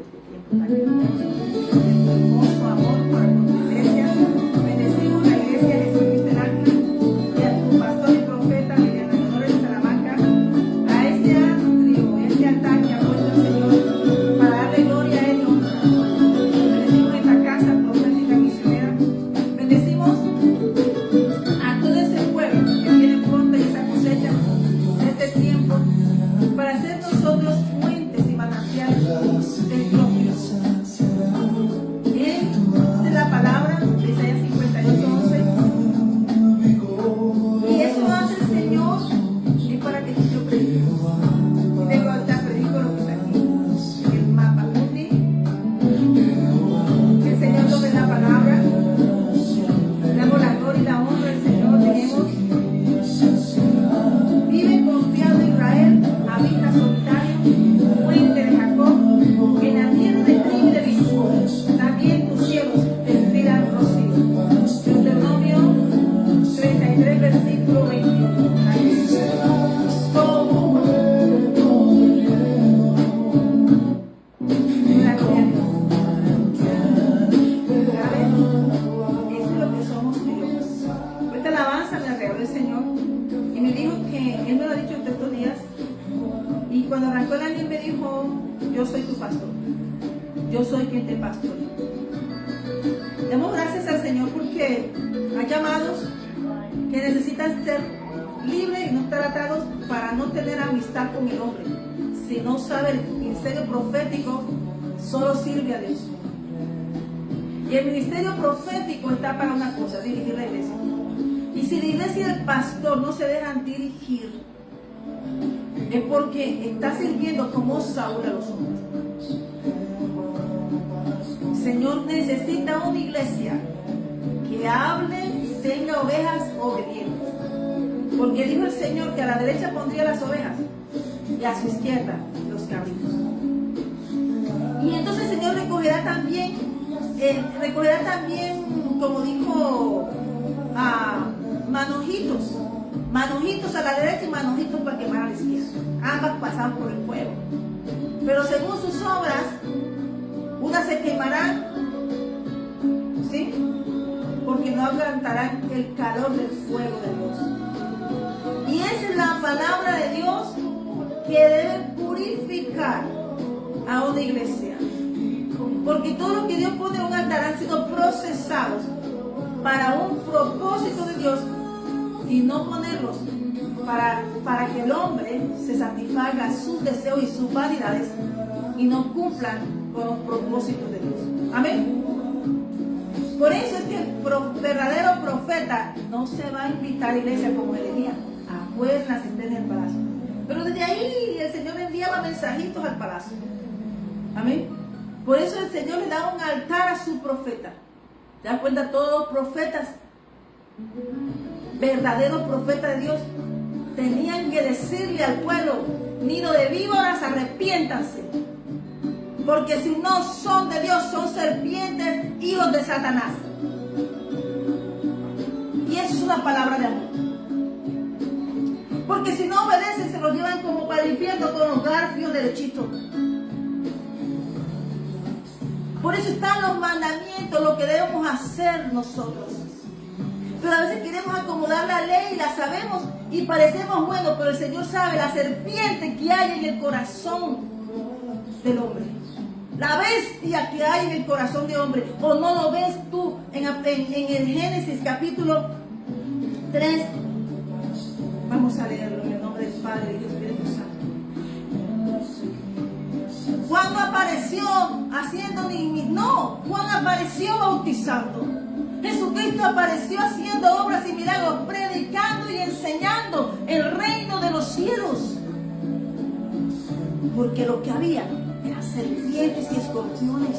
este tiempo tan hermoso, de tu hermoso amor para con tu iglesia. Bendecimos la iglesia de Jesucristo del Alma y a tu pastor y profeta Miriam Dolores de Salamanca, a este atrio, este altar que ha puesto el Señor para darle gloria a Él y honra. Bendecimos esta casa profética misionera. Bendecimos a todo ese pueblo que tiene pronta esa cosecha de este tiempo para ser nosotros fuentes y manantiales del propio. Es la palabra de Isaías 58:11. Y eso lo hace el Señor es para que yo predique. Y vengo ahorita predico lo que está aquí en el mapa mundi. Que el Señor tome la palabra. Le damos la gloria y la honra al Señor. Tenemos vive confiado Israel, habita solitario, fuente de Jacob, en la tierra de trigo y de vino. También tus cielos te esperan rocío. Deuteronomio 33, versículo 21. Todo. Gracias a Dios. ¿Sabes? Eso es lo que somos Dios. Esta alabanza me regaló el Señor y me dijo que Él me lo ha dicho estos días. Y cuando arrancó el año, Él me dijo: yo soy tu pastor. Yo soy quien te pastorea. Damos gracias al Señor porque hay llamados que necesitan ser libres y no estar atados para no tener amistad con el hombre. Si no sabe el ministerio profético, solo sirve a Dios. Y el ministerio profético está para una cosa: dirigir la iglesia. Y si la iglesia y el pastor no se dejan dirigir, es porque está sirviendo como Saúl a los hombres. El Señor necesita una iglesia que hable y tenga ovejas obedientes. Porque dijo el Señor que a la derecha pondría las ovejas y a su izquierda los cabritos. Y entonces el Señor recogerá también, como dijo, manojitos a la derecha y manojitos para quemar a la izquierda. Ambas pasan por el fuego. Pero según sus obras, unas se quemarán, ¿sí? Porque no aguantarán el calor del fuego de Dios. Y esa es la palabra de Dios que debe purificar a una iglesia. Porque todo lo que Dios pone en un altar han sido procesados para un propósito de Dios y no ponerlos para que el hombre se satisfaga sus deseos y sus vanidades y no cumplan con los propósitos de Dios. Amén. Por eso es que el verdadero profeta no se va a invitar a la iglesia como Jeremías, afuera se estén en el palacio. Pero desde ahí el Señor enviaba mensajitos al palacio. Amén. Por eso el Señor le da un altar a su profeta. ¿Te das cuenta? Todos los profetas, verdaderos profetas de Dios, tenían que decirle al pueblo: nido de víboras, arrepiéntanse. Porque si no son de Dios, son serpientes, hijos de Satanás. Y eso es una palabra de amor. Porque si no obedecen, se los llevan como para el infierno con los garfios derechitos. Por eso están los mandamientos, lo que debemos hacer nosotros. Pero a veces queremos acomodar la ley y la sabemos y parecemos buenos, pero el Señor sabe la serpiente que hay en el corazón del hombre. La bestia que hay en el corazón del hombre. ¿O no lo ves tú en el Génesis capítulo 3? Vamos a leerlo en el nombre del Padre y del Espíritu Santo. Juan no apareció haciendo Juan apareció bautizando. Jesucristo apareció haciendo obras y milagros, predicando y enseñando el reino de los cielos. Porque lo que había eran serpientes y escorpiones.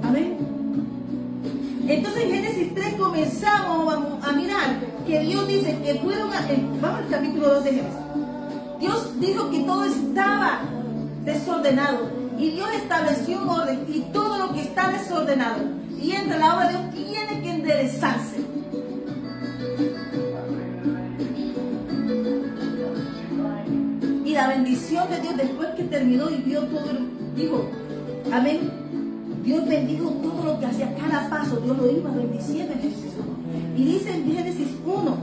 Amén. Entonces en Génesis 3 comenzamos a mirar que Dios dice que vamos al capítulo 2 de Génesis. Dios dijo que todo estaba desordenado y Dios estableció un orden, y todo lo que está desordenado y entra la obra de Dios tiene que enderezarse. Y Y la bendición de Dios, después que terminó y vio todo, dijo, amén, Dios bendijo todo lo que hacía, cada paso Dios lo iba bendiciendo en Génesis 1. Y dice en Génesis 1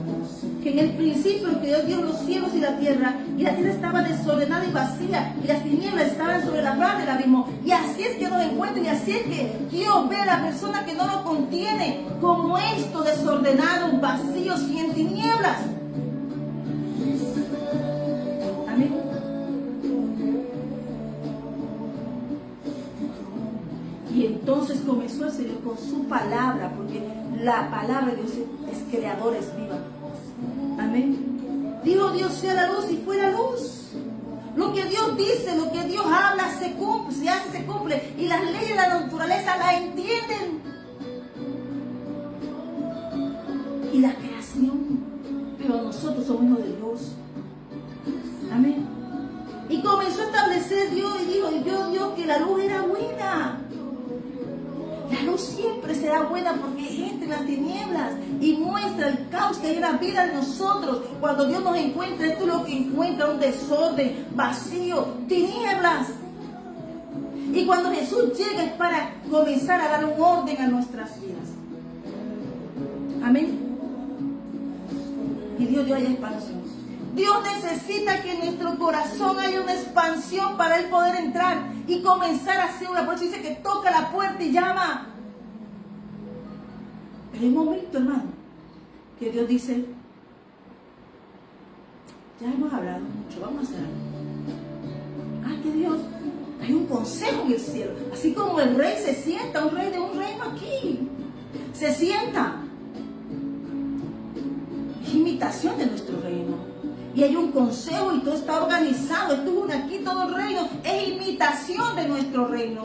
que en el principio creó Dios los cielos y la tierra estaba desordenada y vacía, y las tinieblas estaban sobre la faz del abismo. Y así es que nos encuentra, y así es que Dios ve a la persona que no lo contiene como esto, desordenado, vacíos y en tinieblas. Amén. Y entonces comenzó el Señor con su palabra, porque la palabra de Dios es creadora, es viva. Amén. Dijo Dios sea la luz y fue la luz. Lo que Dios dice, lo que Dios habla se cumple, se hace, se cumple. Y las leyes de la naturaleza la entienden. Y la creación. Pero nosotros somos hijos de Dios. Amén. Y comenzó a establecer Dios y dijo, y vio Dios que la luz era buena. La luz siempre será buena porque entra en las tinieblas y muestra el caos que hay en la vida de nosotros. Cuando Dios nos encuentra, esto es lo que encuentra: un desorden, vacío, tinieblas. Y cuando Jesús llega es para comenzar a dar un orden a nuestras vidas. Amén. Y Dios haya expansión. Dios necesita que en nuestro corazón haya una expansión para Él poder entrar y comenzar a hacer una. Por eso dice que toca la puerta y llama. Pero hay un momento, hermano, que Dios dice, ya hemos hablado mucho, vamos a hacer algo. Ay, que Dios, hay un consejo en el cielo. Así como el rey se sienta, un rey de un reino aquí, se sienta. Es imitación de nuestro reino. Y hay un consejo y todo está organizado. Estuvo aquí todo el reino. Es imitación de nuestro reino.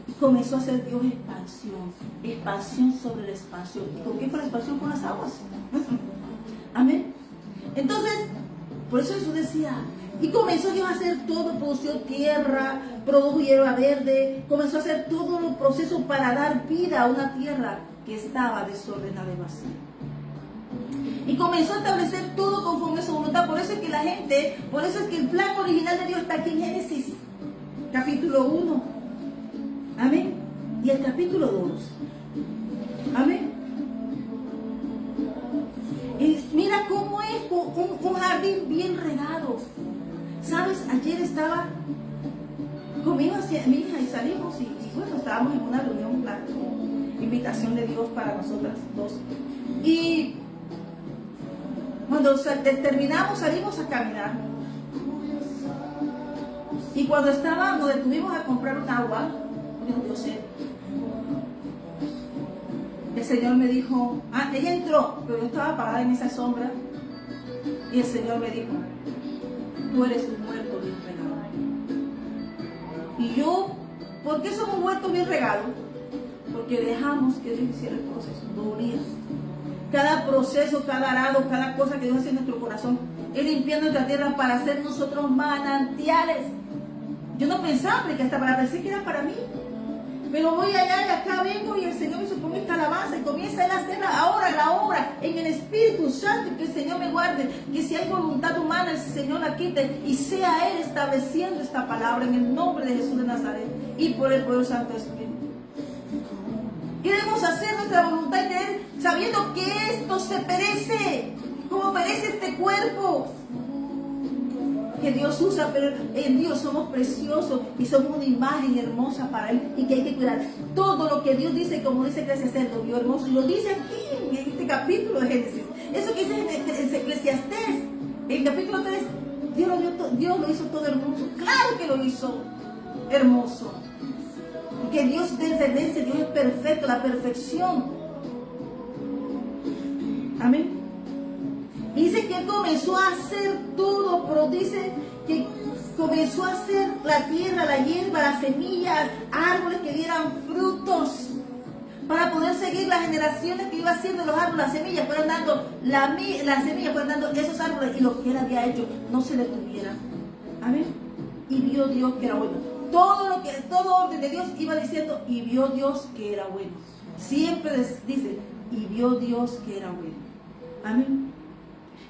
Y comenzó a hacer Dios expansión. Expansión sobre la expansión. ¿Y con qué fue la expansión? Con las aguas. Amén. Entonces, por eso Jesús decía, y comenzó Dios a hacer todo, produjo tierra, produjo hierba verde, comenzó a hacer todos los procesos para dar vida a una tierra que estaba desordenada y vacía. Y comenzó a establecer todo conforme a su voluntad. Por eso es que la gente, por eso es que el plan original de Dios está aquí en Génesis, capítulo 1. Amén. Y el capítulo 2. Amén. Y mira cómo es un jardín bien regado. ¿Sabes? Ayer estaba con mi hija y salimos y bueno, estábamos en una reunión, la invitación de Dios para nosotras dos. Y cuando terminamos, salimos a caminar. Y cuando nos detuvimos a comprar un agua, porque nos dio sed, el Señor me dijo, ella entró, pero yo estaba parada en esa sombra, y el Señor me dijo, tú eres un muerto bien regado. Y yo, ¿por qué somos muertos bien regados? Porque dejamos que Dios hiciera el proceso, dolía. Cada proceso, cada arado, cada cosa que Dios hace en nuestro corazón, Él limpiando nuestra tierra para hacer nosotros manantiales. Yo no pensaba que esta palabra, pensé que era para mí. Pero voy allá y acá vengo y el Señor me supone esta alabanza y comienza Él a hacer ahora la obra en el Espíritu Santo, que el Señor me guarde, que si hay voluntad humana el Señor la quite y sea Él estableciendo esta palabra en el nombre de Jesús de Nazaret y por el poder Santo Espíritu. Queremos hacer nuestra voluntad y creer sabiendo que esto se perece, como perece este cuerpo que Dios usa, pero en Dios somos preciosos y somos una imagen hermosa para Él y que hay que cuidar. Todo lo que Dios dice, como dice Eclesiastés, lo vio hermoso, y lo dice aquí en este capítulo de Génesis. Eso que dice en Eclesiastés, en el capítulo 3, Dios lo hizo todo hermoso. Claro que lo hizo hermoso. Porque Dios de excelencia, Dios es perfecto, la perfección. Amén. Dice que Él comenzó a hacer todo, pero dice que comenzó a hacer la tierra, la hierba, las semillas, árboles que dieran frutos, para poder seguir las generaciones que iba haciendo los árboles, las semillas fueran dando, las semillas fueran dando esos árboles y lo que Él había hecho no se detuviera. Amén. Y vio Dios que era bueno. Todo orden de Dios iba diciendo, y vio Dios que era bueno. Siempre dice, y vio Dios que era bueno. Amén.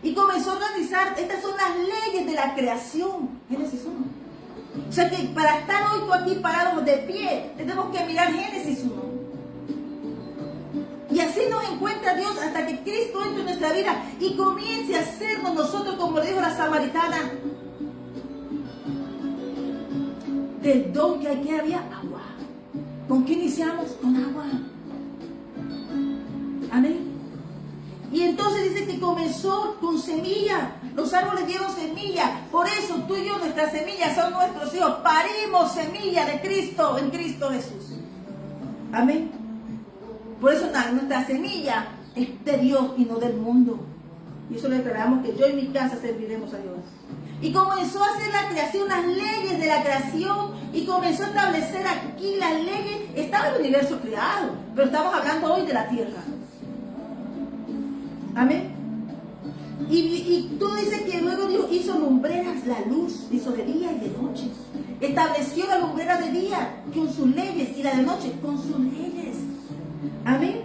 Y comenzó a organizar, estas son las leyes de la creación. Génesis 1. O sea que para estar hoy tú aquí parados de pie, tenemos que mirar Génesis 1. Y así nos encuentra Dios hasta que Cristo entre en nuestra vida y comience a hacernos nosotros, como le dijo la samaritana, del don que aquí había agua. ¿Con qué iniciamos? Con agua. Amén. Y entonces dice que comenzó con semilla. Los árboles dieron semilla. Por eso tú y yo, nuestras semillas son nuestros hijos. Parimos semilla de Cristo en Cristo Jesús. Amén. Por eso nuestra semilla es de Dios y no del mundo. Y eso le declaramos que yo y mi casa serviremos a Dios. Y comenzó a hacer la creación, las leyes de la creación. Y comenzó a establecer aquí las leyes. Estaba el universo creado, pero estamos hablando hoy de la tierra. Amén. Y tú dices que luego Dios hizo lumbreras, la luz, hizo de día y de noche. Estableció la lumbrera de día con sus leyes y la de noche con sus leyes. Amén.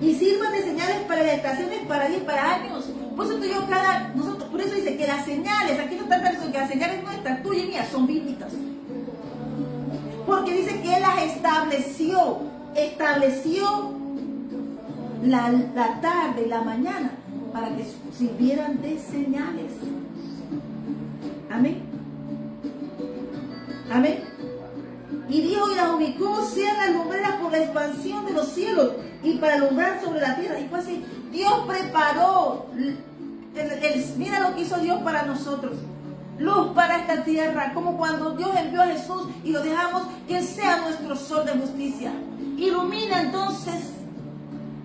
Y sirvan de señales para las estaciones, para días, para años. Por eso tú y yo nosotros, por eso dice que las señales, aquí no está diciendo que las señales nuestras, tuyas y mías, son bíblicas. Porque dice que Él las estableció la tarde y la mañana para que sirvieran de señales. Amén. Amén. Y dijo, y las ubicó, sean las lumbreras por la expansión de los cielos y para alumbrar sobre la tierra. Y fue así. Dios preparó, mira lo que hizo Dios para nosotros. Luz para esta tierra, como cuando Dios envió a Jesús y lo dejamos que Él sea nuestro sol de justicia. Ilumina entonces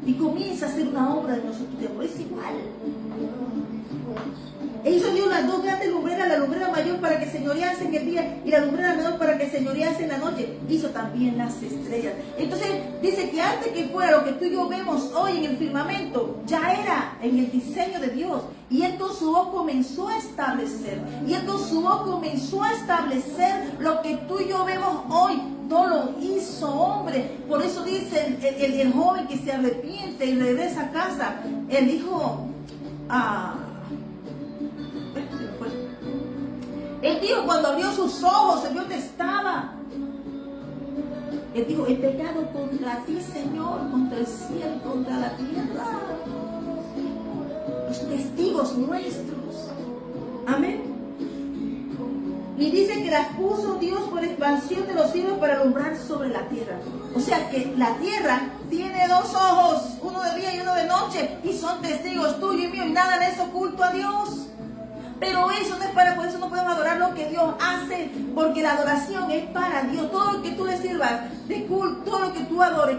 y comienza a hacer una obra de nosotros. Es igual. E hizo Dios las dos grandes lumbreras, la lumbrera mayor para que señorease en el día y la lumbrera menor para que señorease en la noche. Hizo también las estrellas. Entonces dice que antes que fuera lo que tú y yo vemos hoy en el firmamento, ya era en el diseño de Dios. Y Él con su voz comenzó a establecer. Y Él con su voz comenzó a establecer lo que tú y yo vemos hoy. No lo hizo hombre. Por eso dice el joven que se arrepiente y regresa a casa. Él dijo, Él dijo cuando abrió sus ojos, el Dios estaba. Él dijo, he pecado contra ti, Señor, contra el cielo y contra la tierra. Los testigos nuestros. Amén. Y dice que las puso Dios por expansión de los cielos para alumbrar sobre la tierra. O sea que la tierra tiene dos ojos, uno de día y uno de noche, y son testigos tuyo y mío, y nada le es oculto a Dios. Pero eso no es por eso no podemos adorar lo que Dios hace, porque la adoración es para Dios. Todo lo que tú le sirvas de culto, todo lo que tú adores,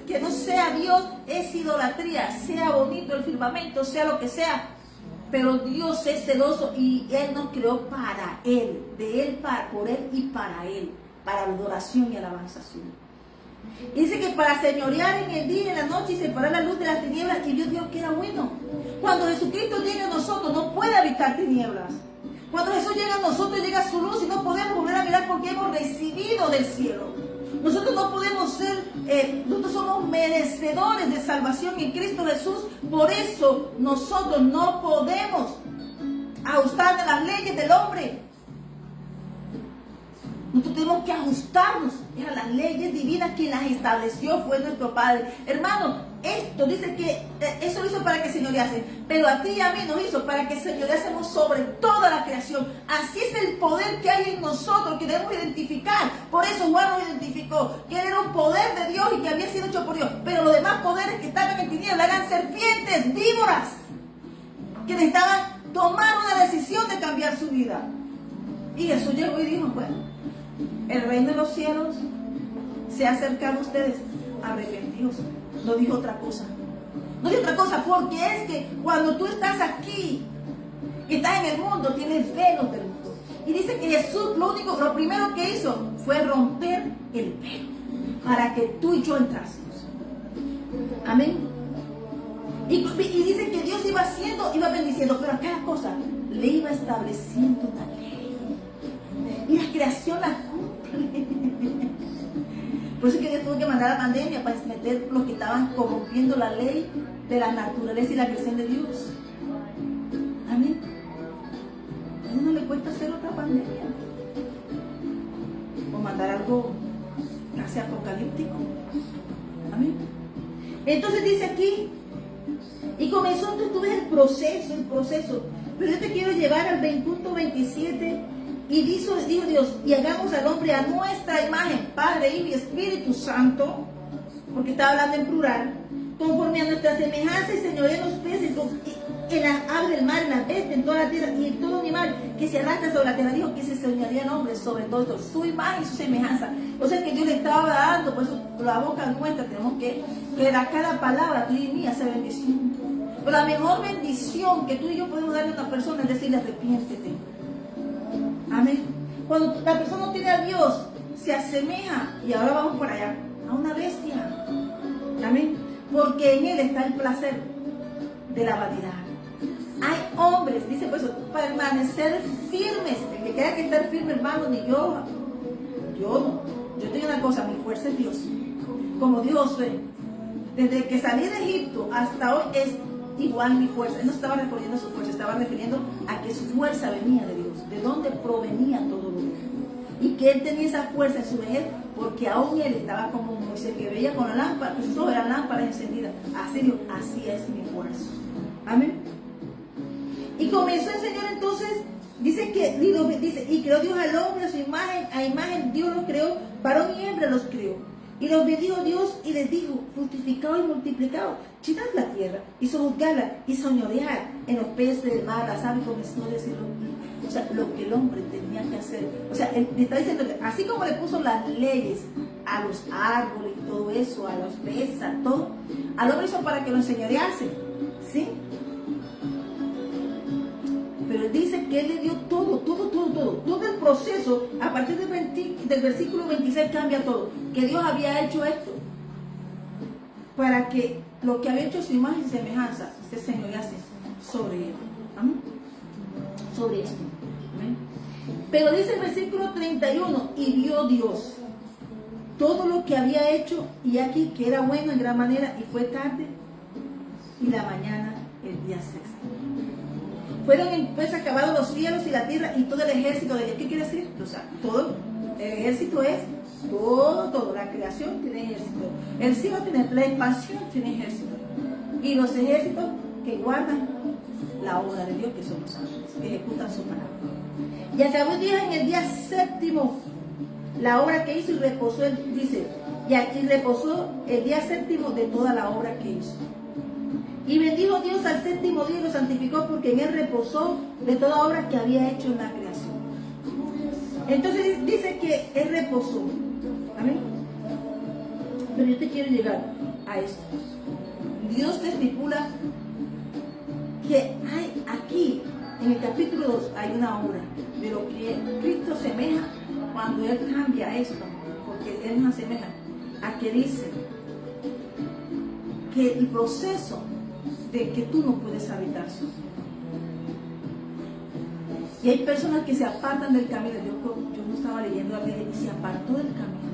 que no sea Dios, es idolatría. Sea bonito el firmamento, sea lo que sea. Pero Dios es celoso y Él nos creó para Él, de Él, por Él y para Él, para adoración y alabanza suya. Y dice que para señorear en el día y en la noche y separar la luz de las tinieblas, y Dios dijo que era bueno. Cuando Jesucristo llega a nosotros, no puede habitar tinieblas. Cuando Jesús llega a nosotros, llega su luz y no podemos volver a mirar porque hemos recibido del cielo. Nosotros no podemos ser, nosotros somos merecedores de salvación en Cristo Jesús. Por eso nosotros no podemos ajustar a las leyes del hombre. Nosotros tenemos que ajustarnos a las leyes divinas. Quien las estableció fue nuestro Padre. Hermano, esto dice que eso lo hizo para que señoreasen, pero a ti y a mí nos hizo para que señoreásemos sobre toda la creación. Así es el poder que hay en nosotros, que debemos identificar. Por eso Juan nos identificó que Él era un poder de Dios y que había sido hecho por Dios. Pero los demás poderes que estaban en tinieblas eran serpientes, víboras, que necesitaban tomar una decisión de cambiar su vida. Y Jesús llegó y dijo, bueno, el reino de los cielos se ha acercado a ustedes, arrepentidos. No dijo otra cosa. No dijo otra cosa, porque es que cuando tú estás aquí, que estás en el mundo, tienes velos del mundo. Y dice que Jesús lo primero que hizo fue romper el velo para que tú y yo entrásemos. Amén. Y dice que Dios iba bendiciendo, pero a cada cosa le iba estableciendo una ley. Y la creación la cumple. Por eso es que Dios tuvo que mandar la pandemia para meter los que estaban corrompiendo la ley de la naturaleza y la creación de Dios. Dios no le cuesta hacer otra pandemia o mandar algo casi apocalíptico. Amén. Entonces dice aquí, y comenzó entonces el proceso. Pero yo te quiero llevar al punto 27. Y dijo Dios, y hagamos al hombre a nuestra imagen, Padre, Hijo y Espíritu Santo, porque estaba hablando en plural, conforme a nuestra semejanza, y señoree en los peces, en las aves del mar, en las bestias, en toda la tierra, y en todo animal que se arrastra sobre la tierra. Dijo que se señorea el hombre sobre todo esto, su imagen y su semejanza. O sea que Dios le estaba dando, por eso la boca nuestra tenemos que a cada palabra tuya y mía sea bendición. Pero la mejor bendición que tú y yo podemos darle a una persona es decirle: arrepiéntete. Amén. Cuando la persona no tiene a Dios, se asemeja, y ahora vamos por allá, a una bestia. Amén. Porque en él está el placer de la vanidad. Hay hombres, dice por eso, permanecer firmes. El que quiera que estar firme, hermano, ni yo no. Yo tengo una cosa, mi fuerza es Dios. Como Dios ve. Desde que salí de Egipto hasta hoy es igual mi fuerza. Él no estaba refiriendo a su fuerza, estaba refiriendo a que su fuerza venía de Dios, de donde provenía todo lo demás. Y que él tenía esa fuerza en su vejez, porque aún él estaba como Moisés, que veía con la lámpara, que sus ojos eran lámparas encendidas. Así Dios, así es mi fuerza. Amén. Y comenzó a enseñar entonces, dice que, y creó Dios al hombre a su imagen, a imagen Dios los creó, varón y hembra los creó. Y los bendijo Dios y les dijo: fructificado y multiplicado, llenad la tierra y sojuzgadla y señoread en los peces del mar, las aves, comenzó a decirlo. O sea, lo que el hombre tenía que hacer. O sea, él está diciendo, así como le puso las leyes a los árboles y todo eso, a los peces, a todo, al hombre hizo para que lo enseñorease, ¿sí? Pero él dice que él le dio todo el proceso. A partir del versículo 26 cambia todo. Que Dios había hecho esto para que lo que había hecho su imagen y semejanza se señorease sobre él. ¿Amén? Sobre esto. ¿Amén? Pero dice el versículo 31, y vio Dios todo lo que había hecho, y aquí que era bueno en gran manera, y fue tarde y la mañana el día sexto. Fueron pues acabados los cielos y la tierra y todo el ejército de Dios. ¿Qué quiere decir? O sea, todo el ejército es todo. La creación tiene ejército. El cielo tiene, la expansión tiene ejército. Y los ejércitos que guardan la obra de Dios, que son los ángeles, que ejecutan su palabra. Y acabó Dios en el día séptimo la obra que hizo, y reposó, dice, y aquí reposó el día séptimo de toda la obra que hizo. Y bendijo Dios al séptimo día y lo santificó, porque en él reposó de toda obra que había hecho en la creación. Entonces dice que él reposó. Amén. Pero yo te quiero llegar a esto. Dios te estipula que hay aquí, en el capítulo 2, hay una obra de lo que Cristo semeja cuando él cambia esto, porque él nos asemeja a que dice que el proceso de que tú no puedes habitar solo. Y hay personas que se apartan del camino. Yo no estaba leyendo la Biblia y se apartó del camino.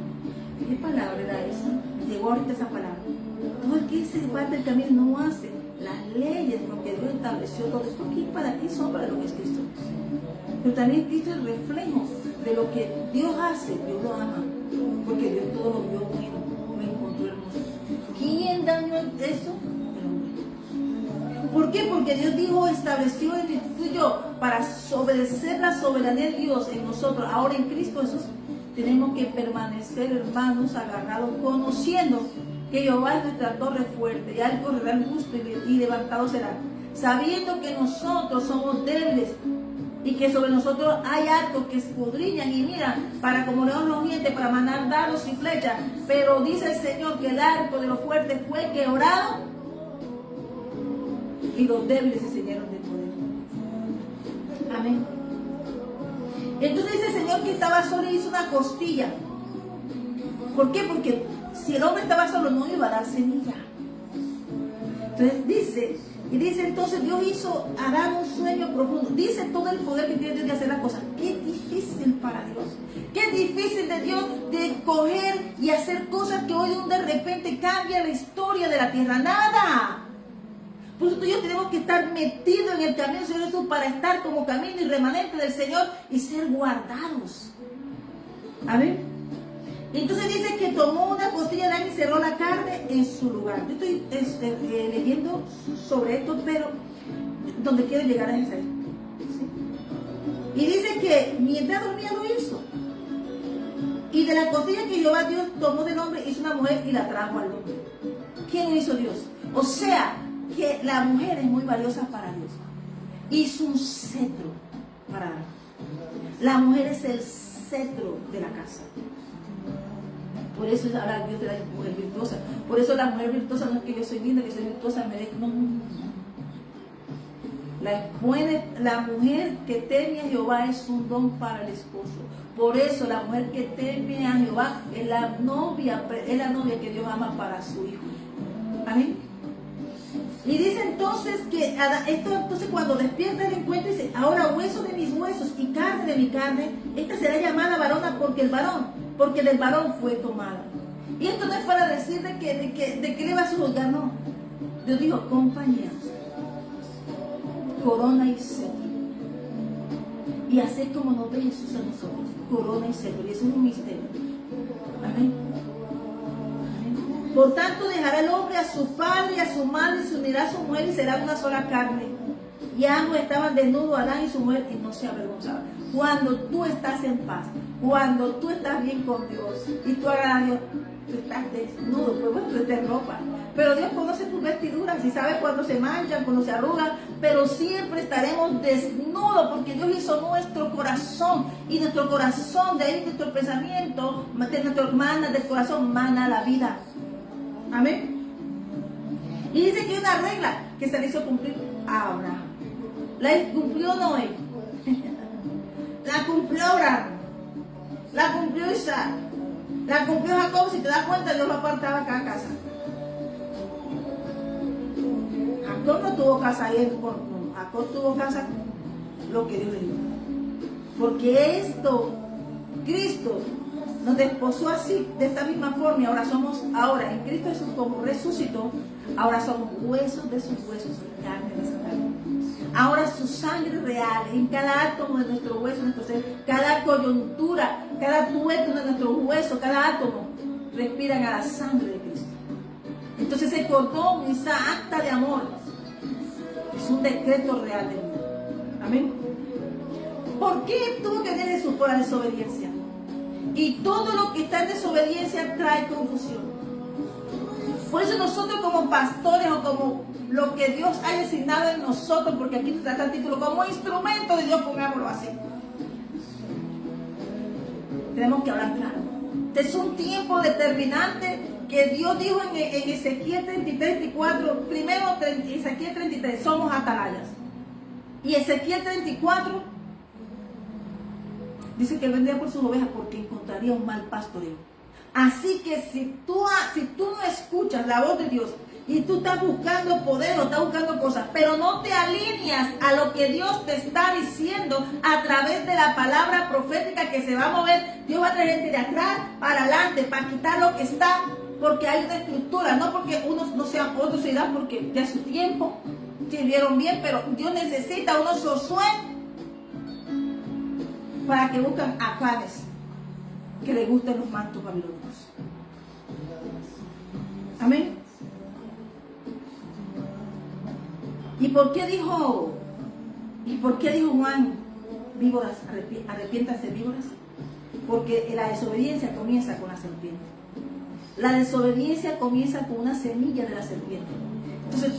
¿Qué palabra era esa? Llegó ahorita esa palabra. Todo el que se aparta del camino no hace las leyes, porque Dios estableció todo esto aquí para ti, sombra de lo que es Cristo. Pero también Cristo es el reflejo de lo que Dios hace. Dios lo ama, porque Dios todo lo vio bueno, lo encontró hermoso. ¿Quién dañó eso? ¿Por qué? Porque Dios dijo, estableció en tú y yo, para obedecer la soberanía de Dios en nosotros, ahora en Cristo Jesús, tenemos que permanecer, hermanos, agarrados, conociendo que Jehová es nuestra torre fuerte, y al correrá el justo y levantado será, sabiendo que nosotros somos débiles, y que sobre nosotros hay arcos que escudriñan y miran para como león rugiente, para mandar dardos y flechas, pero dice el Señor que el arco de los fuertes fue quebrado, y los débiles se ceñieron de poder. Amén. Entonces dice el Señor que estaba solo y hizo una costilla. ¿Por qué? Porque si el hombre estaba solo no iba a dar semilla. Entonces dice entonces Dios hizo a Adán un sueño profundo. Dice todo el poder que tiene Dios de hacer las cosas. Qué difícil para Dios. Qué difícil de Dios de coger y hacer cosas que hoy de repente cambia la historia de la tierra. Nada. Por eso tú y yo tenemos que estar metidos en el camino del Señor Jesús para estar como camino y remanente del Señor y ser guardados. Amén. Entonces dice que tomó una costilla de águila y cerró la carne en su lugar. Yo estoy leyendo sobre esto, pero donde quiero llegar es esa. ¿Sí? Y dice que mientras dormía lo hizo. Y de la costilla que Jehová Dios tomó del hombre, hizo una mujer y la trajo al hombre. ¿Quién lo hizo Dios? O sea, que la mujer es muy valiosa para Dios. Hizo un cetro para dar. La mujer es el cetro de la casa. Por eso habla Dios de la mujer virtuosa. Por eso la mujer virtuosa no es que yo soy linda, que soy virtuosa, no. La mujer que teme a Jehová es un don para el esposo. Por eso la mujer que teme a Jehová es la novia que Dios ama para su hijo. Amén. Y dice entonces que entonces cuando despierta el encuentro dice, ahora hueso de mis huesos y carne de mi carne, esta será llamada varona porque del varón fue tomada. Y esto no es para decir de que le va a juzgar, no. Dios dijo, compañeros, corona y cetro. Y así como nos ve Jesús a nosotros, corona y cetro. Y eso es un misterio. Amén. Por tanto dejará el hombre a su padre y a su madre y se unirá a su mujer y será una sola carne. Y ambos estaban desnudos, Adán y su mujer, y no se avergonzaban. Cuando tú estás en paz, cuando tú estás bien con Dios y tú agradas a Dios, tú estás desnudo, pues bueno, tú te ropa. Pero Dios conoce tus vestiduras y sabe cuándo se manchan, cuándo se arrugan, pero siempre estaremos desnudos porque Dios hizo nuestro corazón y nuestro corazón, de ahí nuestro pensamiento, de nuestro mana del corazón, mana la vida. Amén. Y dice que hay una regla que se le hizo cumplir a Abraham. La cumplió Noé. La cumplió Abraham. La cumplió Isaac. La cumplió Jacob. Si te das cuenta, Dios lo apartaba cada casa. Jacob no tuvo casa ahí. Jacob tuvo casa lo que Dios le dio. Porque Cristo nos desposó así, de esta misma forma, y ahora en Cristo Jesús como resucitó, ahora somos huesos de sus huesos y carne de su carne. Ahora su sangre real, en cada átomo de nuestro hueso, nuestro ser, cada coyuntura, cada tuétano de nuestro hueso, cada átomo, respiran a la sangre de Cristo. Entonces ese cordón, esa acta de amor, es un decreto real de Dios. Amén. ¿Por qué tuvo que tener Jesús? Por la desobediencia. Y todo lo que está en desobediencia trae confusión. Por eso nosotros como pastores o como lo que Dios ha designado en nosotros, porque aquí nos trata el título, como instrumento de Dios, pongámoslo así. Tenemos que hablar claro. Este es un tiempo determinante que Dios dijo en Ezequiel 33, 34, primero Ezequiel 33, somos atalayas. Y Ezequiel 34 dice que él vendría por sus ovejas porque encontraría un mal pastoreo. Así que si tú no escuchas la voz de Dios y tú estás buscando poder o estás buscando cosas, pero no te alineas a lo que Dios te está diciendo a través de la palabra profética que se va a mover, Dios va a traer gente de atrás para adelante, para quitar lo que está, porque hay una estructura, no porque unos no sean, otros se irán porque ya es su tiempo, sirvieron bien, pero Dios necesita unos Josué para que buscan a Cades que le gusten los mantos babilónicos. Amén. ¿Y por qué dijo Juan, víboras, arrepiéntanse víboras? Porque la desobediencia comienza con la serpiente. La desobediencia comienza con una semilla de la serpiente. Entonces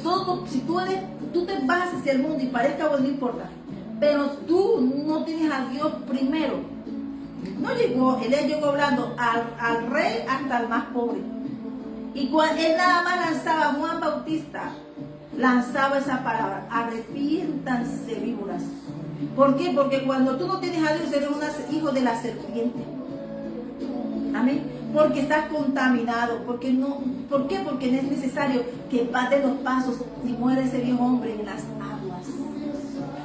si tú te vas hacia el mundo y parezca bueno, no importa, pero tú no tienes a Dios primero. Él llegó hablando al rey hasta al más pobre. Y él nada más lanzaba, Juan Bautista lanzaba esa palabra, arrepiéntanse víboras. ¿Por qué? Porque cuando tú no tienes a Dios eres un hijo de la serpiente. Amén. Porque estás contaminado. ¿Por qué? Porque no es necesario que pases los pasos y muera ese viejo hombre en las aguas.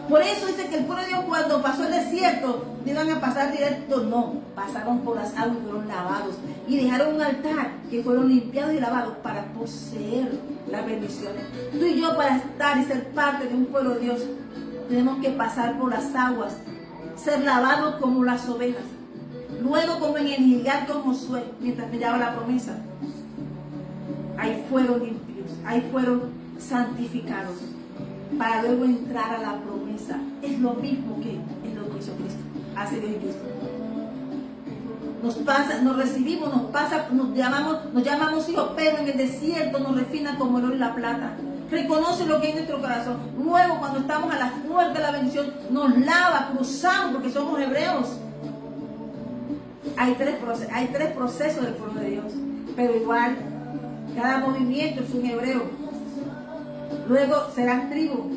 Por eso dice que el pueblo de Dios cuando pasó el desierto, no iban a pasar directo, no, pasaron por las aguas y fueron lavados. Y dejaron un altar que fueron limpiados y lavados para poseer las bendiciones. Tú y yo para estar y ser parte de un pueblo de Dios, tenemos que pasar por las aguas, ser lavados como las ovejas. Luego como en el Gilgal con Josué, mientras miraba la promesa, ahí fueron limpios, ahí fueron santificados, para luego entrar a la promesa. Es lo mismo que es lo que hizo Cristo, hace Dios y Cristo. Nos pasa, nos recibimos, nos llamamos hijos, pero en el desierto nos refina como el oro y la plata. Reconoce lo que hay en nuestro corazón. Luego, cuando estamos a las puertas de la bendición, nos lava, cruzamos, porque somos hebreos. Hay tres procesos del pueblo de Dios, pero igual, cada movimiento es un hebreo. Luego serás tribu,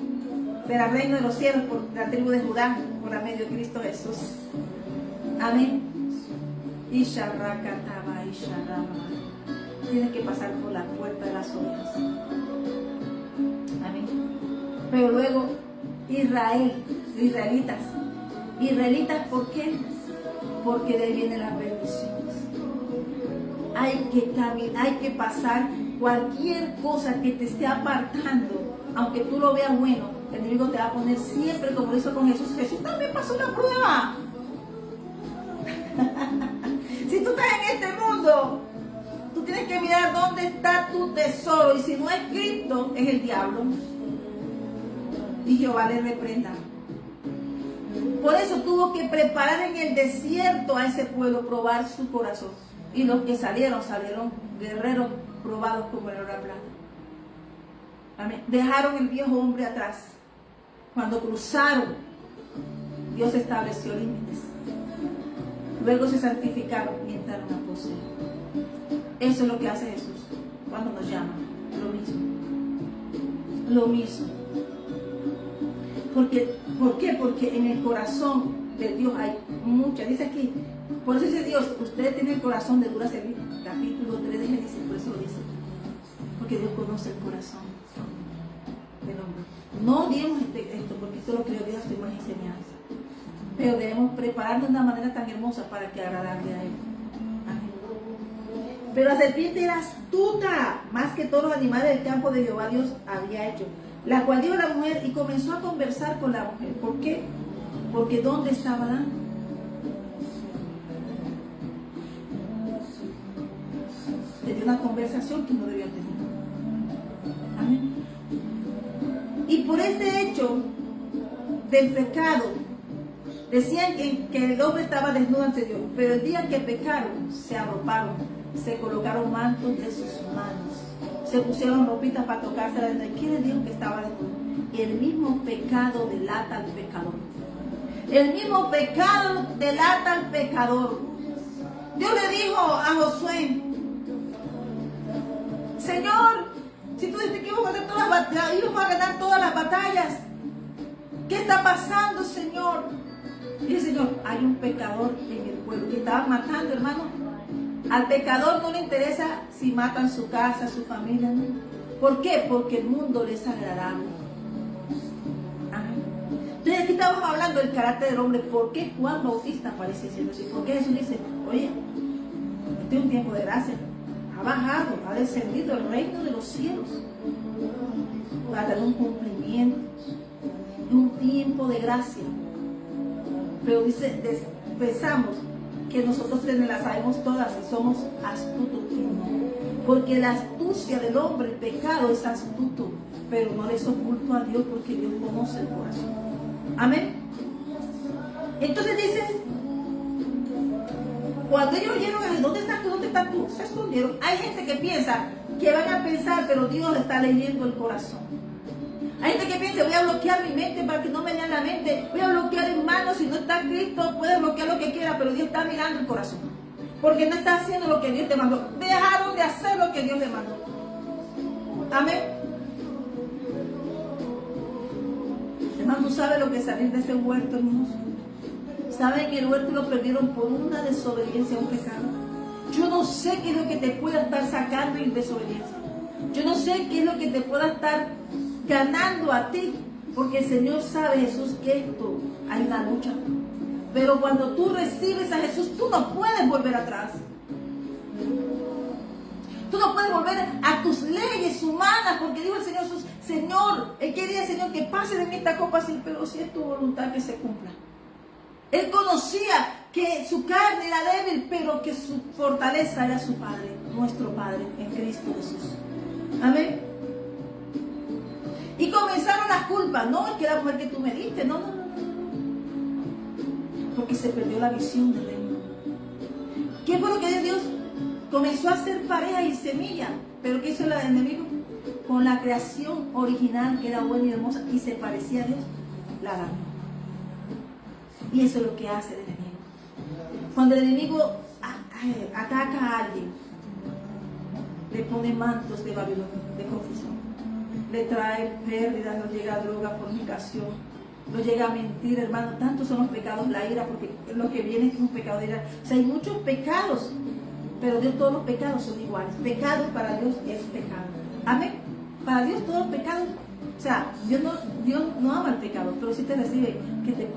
serás reino de los cielos por la tribu de Judá, por la medio de Cristo Jesús. Amén. Isharrakataba, Isharrama. Tienes que pasar por la puerta de las ovejas. Amén. Pero luego, israelitas. ¿Israelitas por qué? Porque de ahí vienen las bendiciones. Hay que caminar, hay que pasar cualquier cosa que te esté apartando, aunque tú lo veas bueno, el enemigo te va a poner siempre como lo hizo con Jesús. Jesús también pasó una prueba. Si tú estás en este mundo, tú tienes que mirar dónde está tu tesoro, y si no es Cristo, es el diablo. Y Jehová le reprenda. Por eso tuvo que preparar en el desierto a ese pueblo, probar su corazón. Y los que salieron guerreros probados como el oro y la plata. Amén. Dejaron el viejo hombre atrás. Cuando cruzaron, Dios estableció límites. Luego se santificaron y entraron a poseer. Eso es lo que hace Jesús cuando nos llama. Lo mismo. Lo mismo. ¿Por qué? Porque en el corazón de Dios hay mucha. Dice aquí, por eso dice Dios, ustedes tienen el corazón de dura servir. Capítulo 3 de Génesis, por eso lo dice. Porque Dios conoce el corazón del hombre. No digamos esto, porque esto lo creó Dios, estoy más enseñanza. Pero debemos prepararnos de una manera tan hermosa para que agradarle a Él. Amén. Pero la serpiente era astuta, más que todos los animales del campo de Jehová Dios había hecho. La cual dijo la mujer y comenzó a conversar con la mujer. ¿Por qué? Porque ¿dónde estaba Adán? Tenía una conversación que no debía tener. Amén. Y por este hecho del pecado, decían que el hombre estaba desnudo ante Dios, pero el día que pecaron, se arroparon, se colocaron mantos de sus manos, se pusieron ropitas para tocarse la desnudez. ¿Quién les dijo que estaba desnudo? El mismo pecado delata al pecador. El mismo pecado delata al pecador. Dios le dijo a Josué: Señor, si tú dices que íbamos a ganar todas las batallas, ¿qué está pasando, Señor? Y el Señor, hay un pecador en el pueblo que estaba matando, hermano. Al pecador no le interesa si matan su casa, su familia, ¿no? ¿Por qué? Porque el mundo le es agradable. Amén. Entonces aquí estamos hablando del carácter del hombre. ¿Por qué Juan Bautista aparece diciendo así? ¿Por qué Jesús dice, oye, este es un tiempo de gracia? Ha bajado, ha descendido el reino de los cielos para dar un cumplimiento, un tiempo de gracia. Pero dice, pensamos que nosotros las sabemos todas y somos astutos. Porque la astucia del hombre, el pecado es astuto, pero no les oculto a Dios porque Dios conoce el corazón. Amén. Entonces dice, cuando ellos oyeron, ¿dónde estás tú? ¿Dónde estás tú? Se escondieron. Hay gente que piensa que van a pensar, pero Dios está leyendo el corazón. Hay gente que piensa, voy a bloquear mi mente para que no me lean la mente. Voy a bloquear, hermano, si no está Cristo, puedes bloquear lo que quiera, pero Dios está mirando el corazón. Porque no está haciendo lo que Dios te mandó. Dejaron de hacer lo que Dios le mandó. Amén. Hermano, ¿sabe lo que es salir de ese huerto hermoso? ¿Saben que el huerto lo perdieron por una desobediencia a un pecado? Yo no sé qué es lo que te pueda estar sacando en desobediencia. Yo no sé qué es lo que te pueda estar ganando a ti Porque el Señor sabe, Jesús, que esto hay una lucha. Pero cuando tú recibes a Jesús, tú no puedes volver atrás. Tú no puedes volver a tus leyes humanas, porque dijo el Señor Jesús, Señor, Él quería, Señor, que pase de mí esta copa así, pero si es tu voluntad que se cumpla. Él conocía que su carne era débil, pero que su fortaleza era su Padre, nuestro Padre, en Cristo Jesús. Amén. Y comenzaron las culpas. No, es que la mujer que tú me diste, no. Porque se perdió la visión del reino. ¿Qué fue lo que Dios? Comenzó a hacer pareja y semilla. Pero ¿qué hizo el enemigo? Con la creación original, que era buena y hermosa, y se parecía a Dios, la dañó. Y eso es lo que hace el enemigo. Cuando el enemigo ataca a alguien, le pone mantos de Babilonia, de confusión. Le trae pérdidas, lo llega a droga, fornicación, lo llega a mentir, hermano. Tantos son los pecados, la ira, porque lo que viene es un pecado de ira. O sea, hay muchos pecados, pero Dios todos los pecados son iguales. Pecado para Dios es pecado. Amén. Para Dios todos los pecados. O sea, Dios no ama el pecado, pero sí te recibe, que te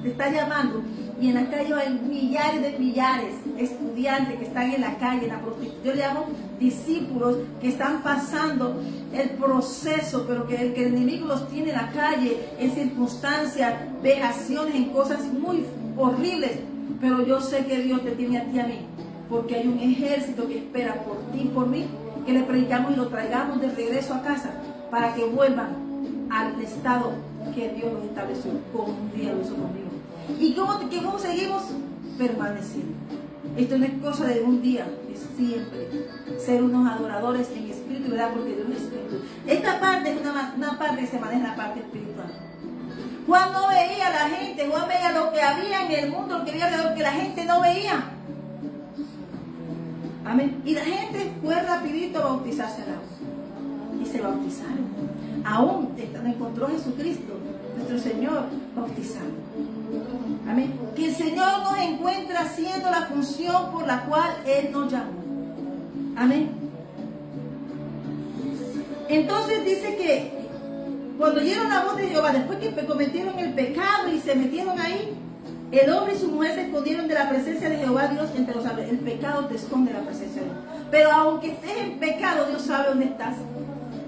está llamando. Y en la calle hay millares de estudiantes que están en la calle, en la prostitución. Yo le llamo discípulos que están pasando el proceso, pero que el enemigo los tiene en la calle, en circunstancias, vejaciones, en cosas muy horribles. Pero yo sé que Dios te tiene a ti y a mí, porque hay un ejército que espera por ti y por mí, que le predicamos y lo traigamos de regreso a casa, para que vuelvan al estado que Dios los estableció, como un día lo hizo conmigo. ¿Y cómo seguimos? Permaneciendo. Esto no es cosa de un día, es siempre ser unos adoradores en espíritu y verdad, porque Dios es espíritu. Esta parte es una parte que se maneja en la parte espiritual. Juan no veía a la gente, Juan veía lo que había en el mundo, lo que había alrededor, que la gente no veía. Amén. Y la gente fue rapidito a bautizarse al agua. Y se bautizaron. Aún encontró a Jesucristo, nuestro Señor, bautizado. Amén. Que el Señor nos encuentre haciendo la función por la cual Él nos llamó. Amén. Entonces dice que cuando oyeron la voz de Jehová, después que cometieron el pecado y se metieron ahí, el hombre y su mujer se escondieron de la presencia de Jehová Dios entre los árboles. El pecado te esconde de la presencia de Dios. Pero aunque estés en pecado, Dios sabe dónde estás.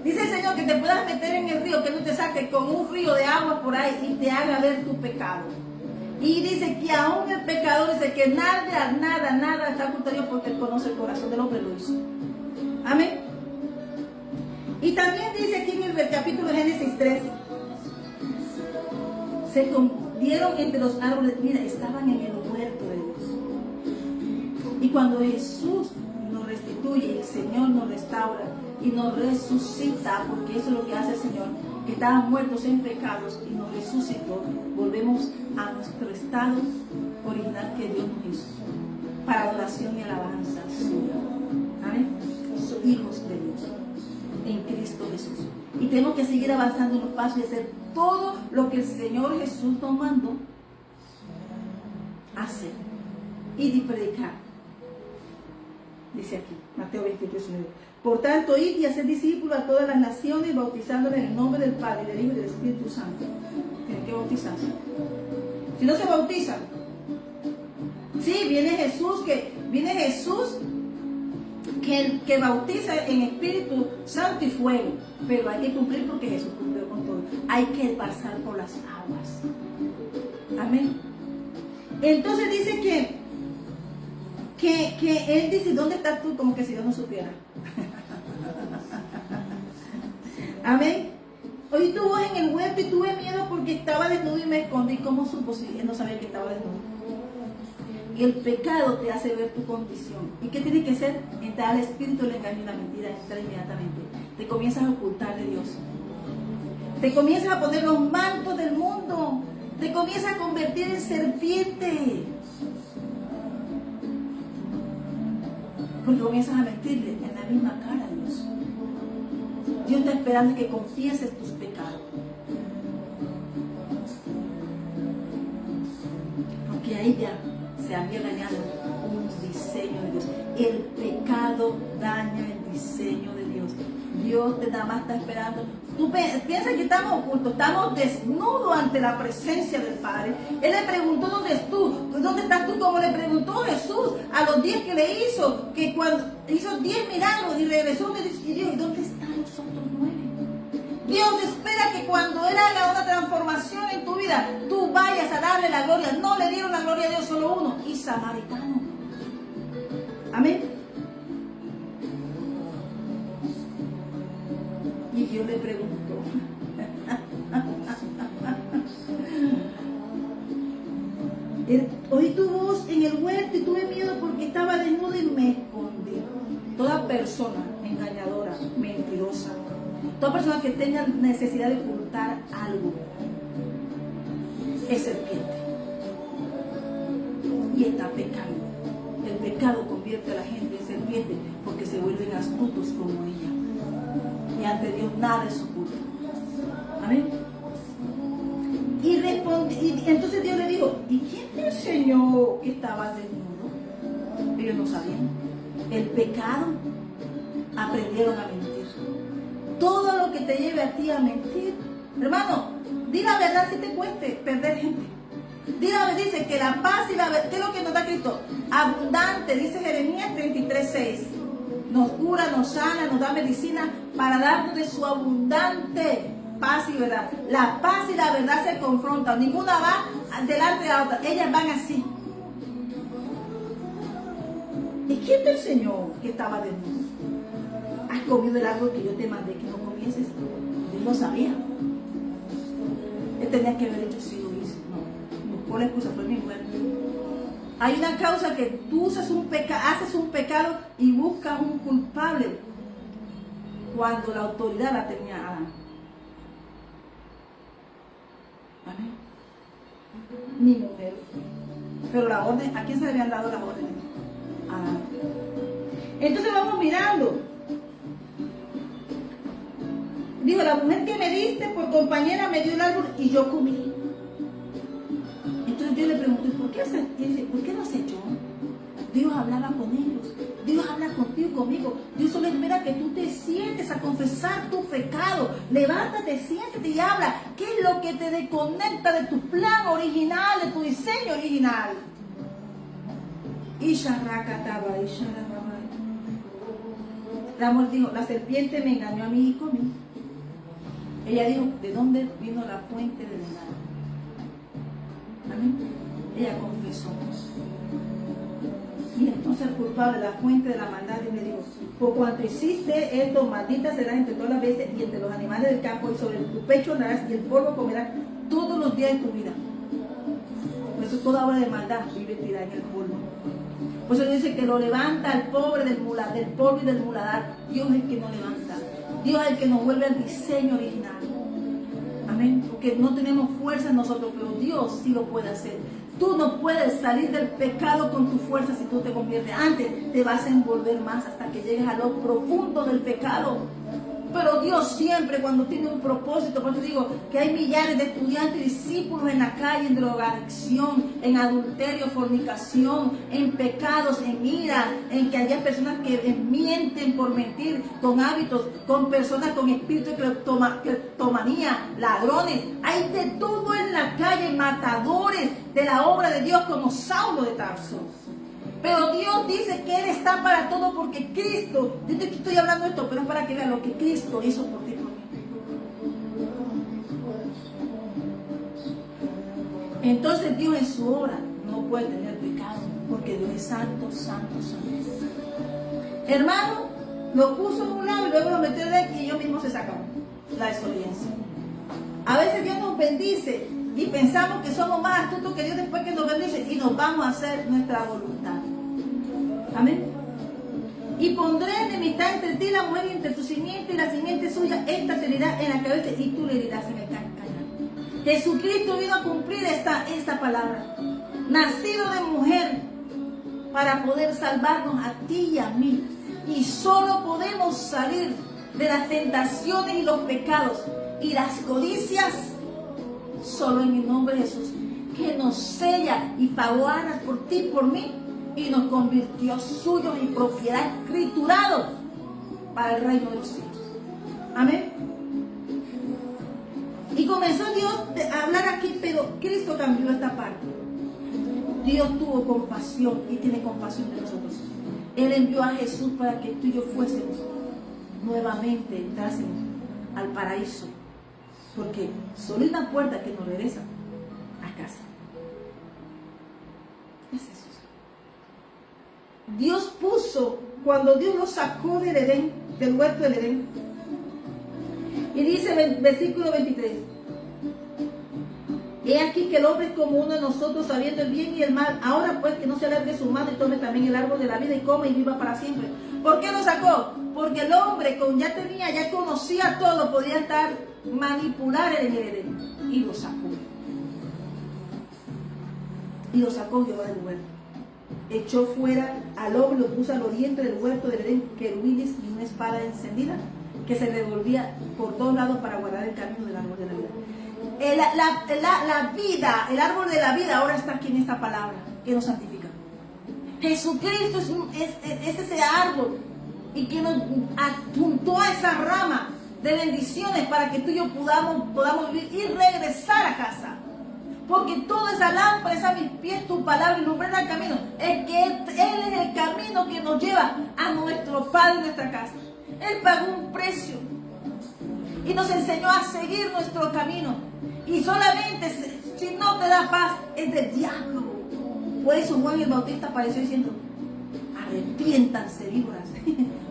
Dice el Señor que te puedas meter en el río, que no te saque con un río de agua por ahí y te haga ver tu pecado. Y dice que aún el pecador dice que nada está oculto a Dios, porque Él conoce el corazón del hombre, lo hizo. Amén. Y también dice aquí en el capítulo de Génesis 3, se escondieron entre los árboles, mira, estaban en el huerto de Dios. Y cuando Jesús nos restituye, el Señor nos restaura y nos resucita, porque eso es lo que hace el Señor, que estaban muertos en pecados y nos resucitó, volvemos a nuestro estado original que Dios nos hizo, para adoración y alabanza suya. Amén. Somos hijos de Dios en Cristo Jesús. Y tenemos que seguir avanzando en los pasos y hacer todo lo que el Señor Jesús nos mandó hacer y de predicar. Dice aquí, Mateo 28, 19. Por tanto, id y hacer discípulos a todas las naciones, bautizándoles en el nombre del Padre, del Hijo y del Espíritu Santo. Tienen que bautizarse. Si no se bautizan, sí, viene Jesús que bautiza en Espíritu Santo y fuego, pero hay que cumplir porque Jesús cumplió con todo. Hay que pasar por las aguas. Amén. Entonces dice que Él dice, ¿dónde estás tú? Como que si Dios no supiera. Amén. Hoy tú vas en el huerto y tuve miedo porque estaba desnudo y me escondí. ¿Cómo supo si Él no sabía que estaba desnudo? Y el pecado te hace ver tu condición. ¿Y qué tienes que hacer? Entrar al espíritu, el engaño y la mentira. Entrar inmediatamente. Te comienzas a ocultar de Dios. Te comienzas a poner los mantos del mundo. Te comienzas a convertir en serpiente. Porque comienzas a mentirle en la misma cara a Dios. Dios está esperando que confieses tus pecados. Porque a ella se había dañado un diseño de Dios. El pecado daña el diseño de Dios. Dios te nada más está esperando Tú piensas que estamos ocultos, estamos desnudos ante la presencia del Padre. Él le preguntó, ¿dónde estás tú? Como le preguntó Jesús a los 10 que le hizo, que cuando hizo 10 milagros y regresó y dijo, ¿y dónde están los otros 9? Dios espera que cuando Él haga una transformación en tu vida, tú vayas a darle la gloria. No le dieron la gloria a Dios solo uno, y samaritano. Amén. Y Dios le preguntó. Oí tu voz en el huerto y tuve miedo porque estaba desnudo y me escondí. Toda persona engañadora, mentirosa, toda persona que tenga necesidad de ocultar algo, es serpiente. Y está pecando. El pecado convierte a la gente en serpiente porque se vuelven astutos como ella. Y ante Dios nada es oculto. Amén. Y entonces Dios le dijo, ¿y quién te enseñó que estabas desnudo? Ellos no sabían. El pecado, aprendieron a mentir. Todo lo que te lleve a ti a mentir, hermano, di la verdad si te cueste perder gente. Dice que la paz y la verdad, ¿qué es lo que nos da Cristo? Abundante, dice Jeremías 33:6. Nos cura, nos sana, nos da medicina para darnos de su abundante paz y verdad. La paz y la verdad se confrontan. Ninguna va delante de la otra. Ellas van así. ¿Y quién te enseñó que estaba desnudo? ¿Has comido el árbol que yo te mandé que no comieses? Él lo sabía. Él tenía que haber hecho sí lo hizo. No. Buscó la excusa, fue mi muerte. Hay una causa que tú haces un pecado y buscas un culpable cuando la autoridad la tenía Adán. Amén. Ni mujer. Pero la orden, ¿a quién se le habían dado las órdenes? A Adán. Entonces vamos mirando. Dijo, la mujer que me diste por compañera me dio el árbol y yo comí. Entonces Dios le preguntó, ¿por qué lo has hecho? Dios hablaba con ellos. Dios habla contigo y conmigo. Dios solo espera que tú te sientes a confesar tu pecado. Levántate, siéntate y habla. ¿Qué es lo que te desconecta de tu plan original, de tu diseño original? La mujer dijo, la serpiente me engañó a mí y comí. Ella dijo, ¿de dónde vino la fuente del engaño? Amén. Ella confesó. Y entonces el culpable, la fuente de la maldad, Dios le dijo, por cuanto hiciste esto, maldita serás entre todas las veces y entre los animales del campo, y sobre tu pecho andarás y el polvo comerás todos los días de tu vida. Por eso toda obra de maldad vive tirada en el polvo. Por eso dice que lo levanta al pobre del polvo y del muladar. Dios es el que nos levanta. Dios es el que nos vuelve al diseño original. Amén. Porque no tenemos fuerza nosotros, pero Dios sí lo puede hacer. Tú no puedes salir del pecado con tu fuerza si tú te conviertes. Antes te vas a envolver más hasta que llegues a lo profundo del pecado. Pero Dios siempre, cuando tiene un propósito, por eso digo que hay millares de estudiantes y discípulos en la calle, en drogadicción, en adulterio, fornicación, en pecados, en ira, en que haya personas que mienten por mentir, con hábitos, con personas con espíritu de cleptomanía, ladrones. Hay de todo en la calle, matadores de la obra de Dios como Saulo de Tarso. Pero Dios dice que Él está para todo porque Cristo, yo te estoy hablando esto, pero es para que vean lo que Cristo hizo por ti. Entonces Dios en su obra no puede tener pecado, porque Dios es santo, santo, santo. Hermano, lo puso en un lado y luego lo metió en el y ellos mismos se sacaron la desobediencia. A veces Dios nos bendice y pensamos que somos más astutos que Dios después que nos bendice y nos vamos a hacer nuestra voluntad. Amén. Y pondré enemistad entre ti y la mujer y entre tu simiente y la simiente suya. Esta te herirá en la cabeza y tú le herirás en el calcañar. Jesucristo vino a cumplir esta palabra. Nacido de mujer para poder salvarnos a ti y a mí. Y solo podemos salir de las tentaciones y los pecados y las codicias solo en el nombre de Jesús, que nos sella y pagó arras por ti y por mí y nos convirtió suyos y propiedad escriturado para el reino de los cielos. Amén. comenzó Dios a hablar aquí, pero Cristo cambió esta parte. Dios tuvo compasión y tiene compasión de nosotros. Él envió a Jesús para que tú y yo fuésemos nuevamente, entrásemos al paraíso. Porque solo hay una puerta que nos regresa a casa. Es eso. Dios puso, cuando Dios lo sacó del Edén, del huerto del Edén, y dice versículo 23: he aquí que el hombre es como uno de nosotros, sabiendo el bien y el mal. Ahora pues que no se alargue su mano y tome también el árbol de la vida y coma y viva para siempre. ¿Por qué lo sacó? Porque el hombre ya conocía todo, podía estar manipular en el Edén. Y lo sacó. Y lo sacó Jehová del huerto. Echó fuera al hombre, lo puso al oriente del huerto del Edén, querubines y una espada encendida que se revolvía por todos lados para guardar el camino del árbol de la vida. La vida, el árbol de la vida ahora está aquí en esta palabra que nos santifica. Jesucristo es ese árbol y que nos adjuntó a esa rama de bendiciones para que tú y yo podamos vivir y regresar a casa. Porque toda esa lámpara es a mis pies tu palabra y lumbrera el camino. Es que Él es el camino que nos lleva a nuestro Padre, nuestra casa. Él pagó un precio y nos enseñó a seguir nuestro camino. Y solamente si no te da paz, es del diablo. Por eso Juan el Bautista apareció diciendo: arrepiéntanse, víboras.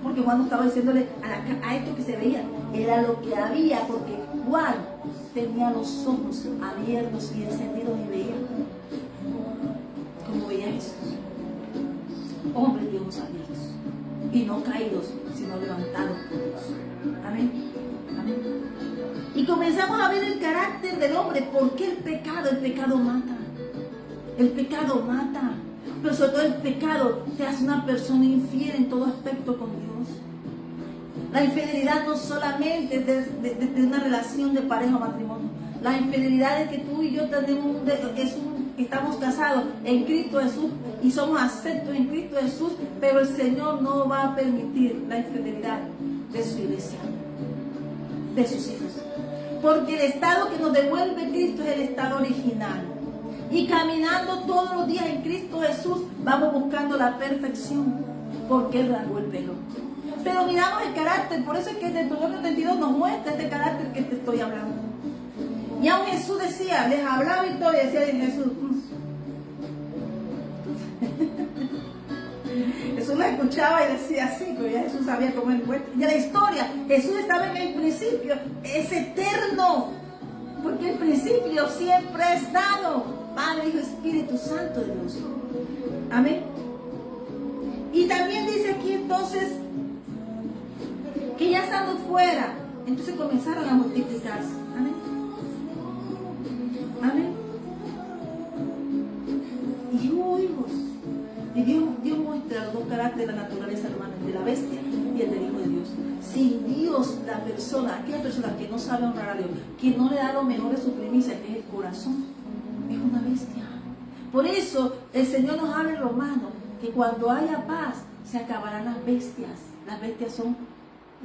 Porque Juan no estaba diciéndole a esto que se veía, era lo que había, porque Juan tenía los ojos abiertos y encendidos y veía como veía Jesús. Hombres de ojos abiertos y no caídos, sino levantados por Dios. Amén. Amén. Y comenzamos a ver el carácter del hombre. ¿Por qué el pecado? El pecado mata. El pecado mata. Pero sobre todo el pecado te hace una persona infiel en todo aspecto con Dios. La infidelidad no solamente es de una relación de pareja o matrimonio. La infidelidad es que tú y yo estamos casados en Cristo Jesús y somos aceptos en Cristo Jesús, pero el Señor no va a permitir la infidelidad de su iglesia, de sus hijos. Porque el estado que nos devuelve Cristo es el estado original. Y caminando todos los días en Cristo Jesús, vamos buscando la perfección, porque Él rasgó el velo. Pero miramos el carácter, por eso es que el Deuteronomio 32 nos muestra este carácter que te estoy hablando. Y aún Jesús decía, les hablaba y todo, y decía Jesús. Jesús la escuchaba y decía así, pero ya Jesús sabía cómo él fue. Y la historia, Jesús estaba en el principio, es eterno, porque el principio siempre ha estado. Padre, Hijo, Espíritu Santo de Dios. Amén. Y también dice aquí entonces que ya estando fuera, entonces comenzaron a multiplicarse. Amén. Amén. Y hubo hijos. Y Dios muestra los dos caracteres de la naturaleza humana, el de la bestia y el del Hijo de Dios. Sin Dios, aquella persona que no sabe honrar a Dios, que no le da lo mejor de su primicia, que es el corazón, es una bestia. Por eso el Señor nos habla en Romanos que cuando haya paz se acabarán las bestias. Las bestias son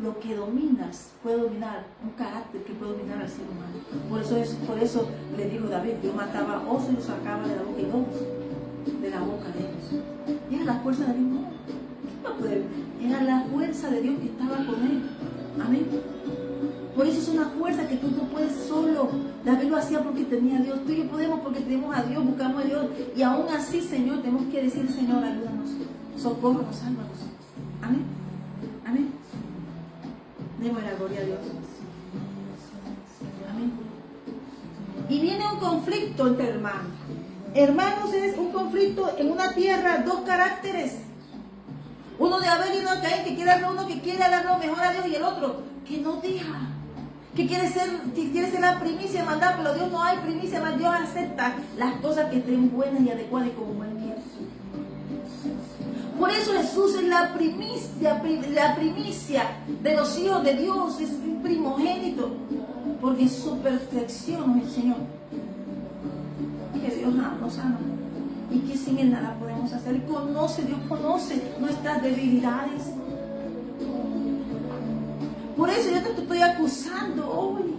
lo que dominas, puede dominar un carácter que puede dominar al ser humano. Por eso le dijo David: yo mataba osos y los sacaba de la boca y lobos de la boca de ellos. Era la fuerza de Dios. Era la fuerza de Dios que estaba con él. Amén. Por eso es una fuerza que tú no puedes solo. David lo hacía porque tenía a Dios. Tú y yo podemos porque tenemos a Dios, buscamos a Dios. Y aún así, Señor, tenemos que decir: Señor, ayúdanos, socórranos, sálvanos. Amén. Amén. Demos la gloria a Dios. Amén. Y viene un conflicto entre hermanos. Hermanos, es un conflicto en una tierra, dos caracteres. Uno de Abel y uno de Caín, que quiere dar lo mejor a Dios, y el otro que no deja, que quiere ser la primicia de mandar, pero Dios no hay primicia, mas Dios acepta las cosas que estén buenas y adecuadas y como Él quiere. Por eso Jesús es la primicia de los hijos de Dios, es un primogénito, porque en su perfección es el Señor. Que Dios nos ama y que sin Él nada podemos hacer. Dios conoce nuestras debilidades. Por eso yo te estoy acusando hoy,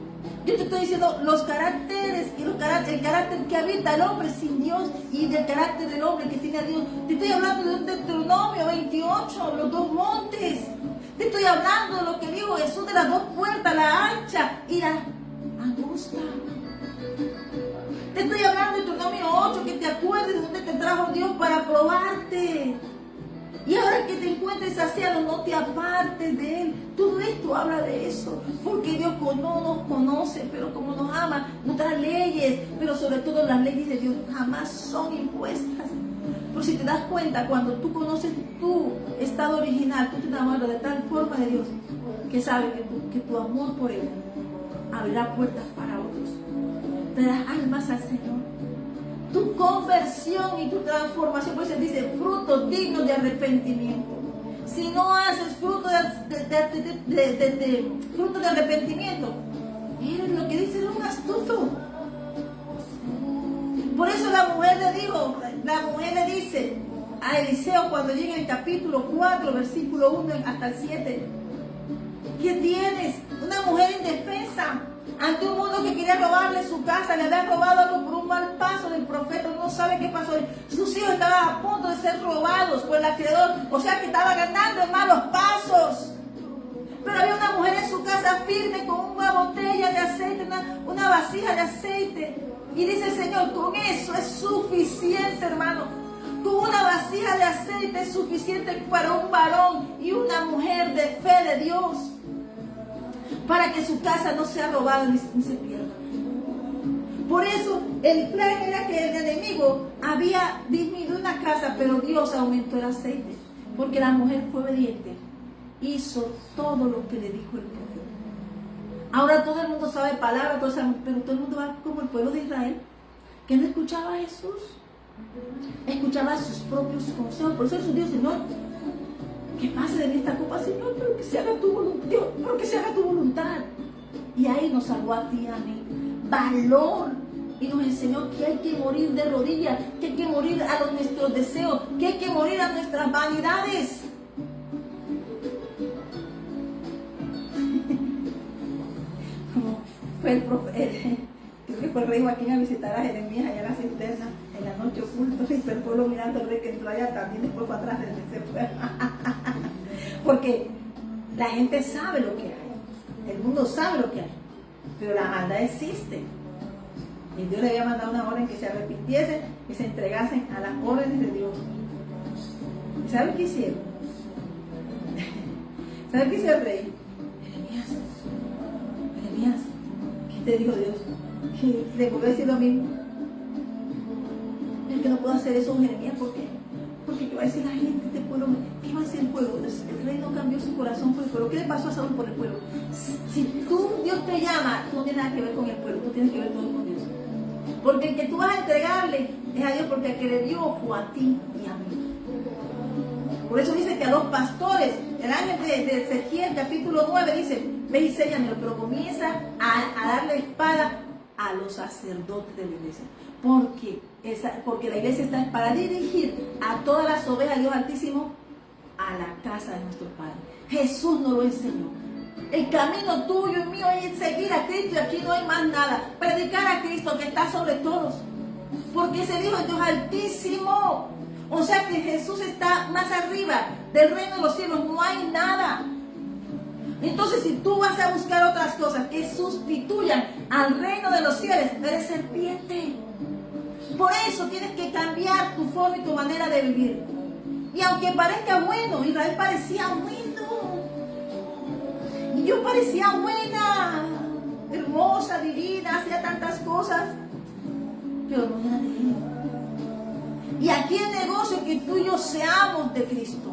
Yo te estoy diciendo los caracteres, el carácter que habita el hombre sin Dios y del carácter del hombre que tiene a Dios. Te estoy hablando de un Deuteronomio 28, los dos montes. Te estoy hablando de lo que dijo Jesús de las dos puertas, la ancha y la angosta. Te estoy hablando de Deuteronomio 8, que te acuerdes de dónde te trajo Dios para probarte. Y ahora que te encuentres saciado, no te apartes de Él. Todo esto habla de eso. Porque Dios no nos conoce, pero como nos ama, nos da leyes. Pero sobre todo las leyes de Dios jamás son impuestas. Pero si te das cuenta, cuando tú conoces tu estado original, tú te enamoras de tal forma de Dios, que sabe que tu amor por Él abrirá puertas para otros. Te das almas al Señor. Tu conversión y tu transformación, pues se dice frutos dignos de arrepentimiento. Si no haces fruto fruto de arrepentimiento, eres lo que dice, un astuto. Por eso la mujer le dice a Eliseo cuando llega el capítulo 4, versículo 1 hasta el 7, ¿qué tienes? Una mujer indefensa. Ante un mundo que quería robarle su casa, le habían robado algo por un mal paso del profeta, no sabe qué pasó. Sus hijos estaban a punto de ser robados por el acreedor, o sea que estaba ganando en malos pasos. Pero había una mujer en su casa firme con una botella de aceite, una vasija de aceite. Y dice el Señor, con eso es suficiente, hermano. Con una vasija de aceite es suficiente para un varón y una mujer de fe de Dios, para que su casa no sea robada ni se pierda. Por eso el plan era que el enemigo había disminuido una casa, pero Dios aumentó el aceite, porque la mujer fue obediente, hizo todo lo que le dijo el profeta. Ahora todo el mundo sabe palabras, pero todo el mundo va como el pueblo de Israel, que no escuchaba a Jesús, escuchaba sus propios consejos. Por eso Jesús dijo, Señor, que pase de mí esta copa, Señor, pero que se haga tu voluntad, Dios, pero que se haga tu voluntad. Y ahí nos salvó a ti y a mí. Valor. Y nos enseñó que hay que morir de rodillas, que hay que morir a nuestros deseos, que hay que morir a nuestras vanidades. Como fue el profeta, creo que fue el rey Joaquín a visitar a Jeremías allá en la cisterna, en la noche oculta, y el pueblo mirando al rey que entró allá, también después fue atrás de ese pueblo. Porque la gente sabe lo que hay, el mundo sabe lo que hay, pero la maldad existe. Y Dios le había mandado una orden que se arrepintiesen y se entregasen a las órdenes de Dios. ¿Y saben qué hicieron? ¿Saben qué hizo el rey? Jeremías, ¿qué te dijo Dios? Que le volvió a decir lo mismo. Es que no puedo hacer eso, Jeremías, ¿por qué? Porque ¿qué va a decir la gente de este pueblo? ¿Qué va a decir el pueblo? El rey no cambió su corazón por el pueblo. ¿Qué le pasó a Saúl por el pueblo? Si Dios te llama, tú no tienes nada que ver con el pueblo, tú tienes que ver todo con Dios. Porque el que tú vas a entregarle es a Dios, porque el que le dio fue a ti y a mí. Por eso dice que a los pastores, el ángel de Ezequiel capítulo 9 dice, ve y séñamelo, pero comienza a darle espada a los sacerdotes de la iglesia. Porque la iglesia está para dirigir a todas las ovejas de Dios Altísimo a la casa de nuestro Padre. Jesús nos lo enseñó. El camino tuyo y mío es seguir a Cristo, y aquí no hay más nada. Predicar a Cristo que está sobre todos. Porque ese Dios es Dios Altísimo. O sea que Jesús está más arriba del reino de los cielos. No hay nada. Entonces, si tú vas a buscar otras cosas que sustituyan al reino de los cielos, eres serpiente. Por eso tienes que cambiar tu forma y tu manera de vivir. Y aunque parezca bueno, Israel parecía bueno. Y yo parecía buena, hermosa, divina, hacía tantas cosas, pero no era de Él. Y aquí el negocio es que tú y yo seamos de Cristo,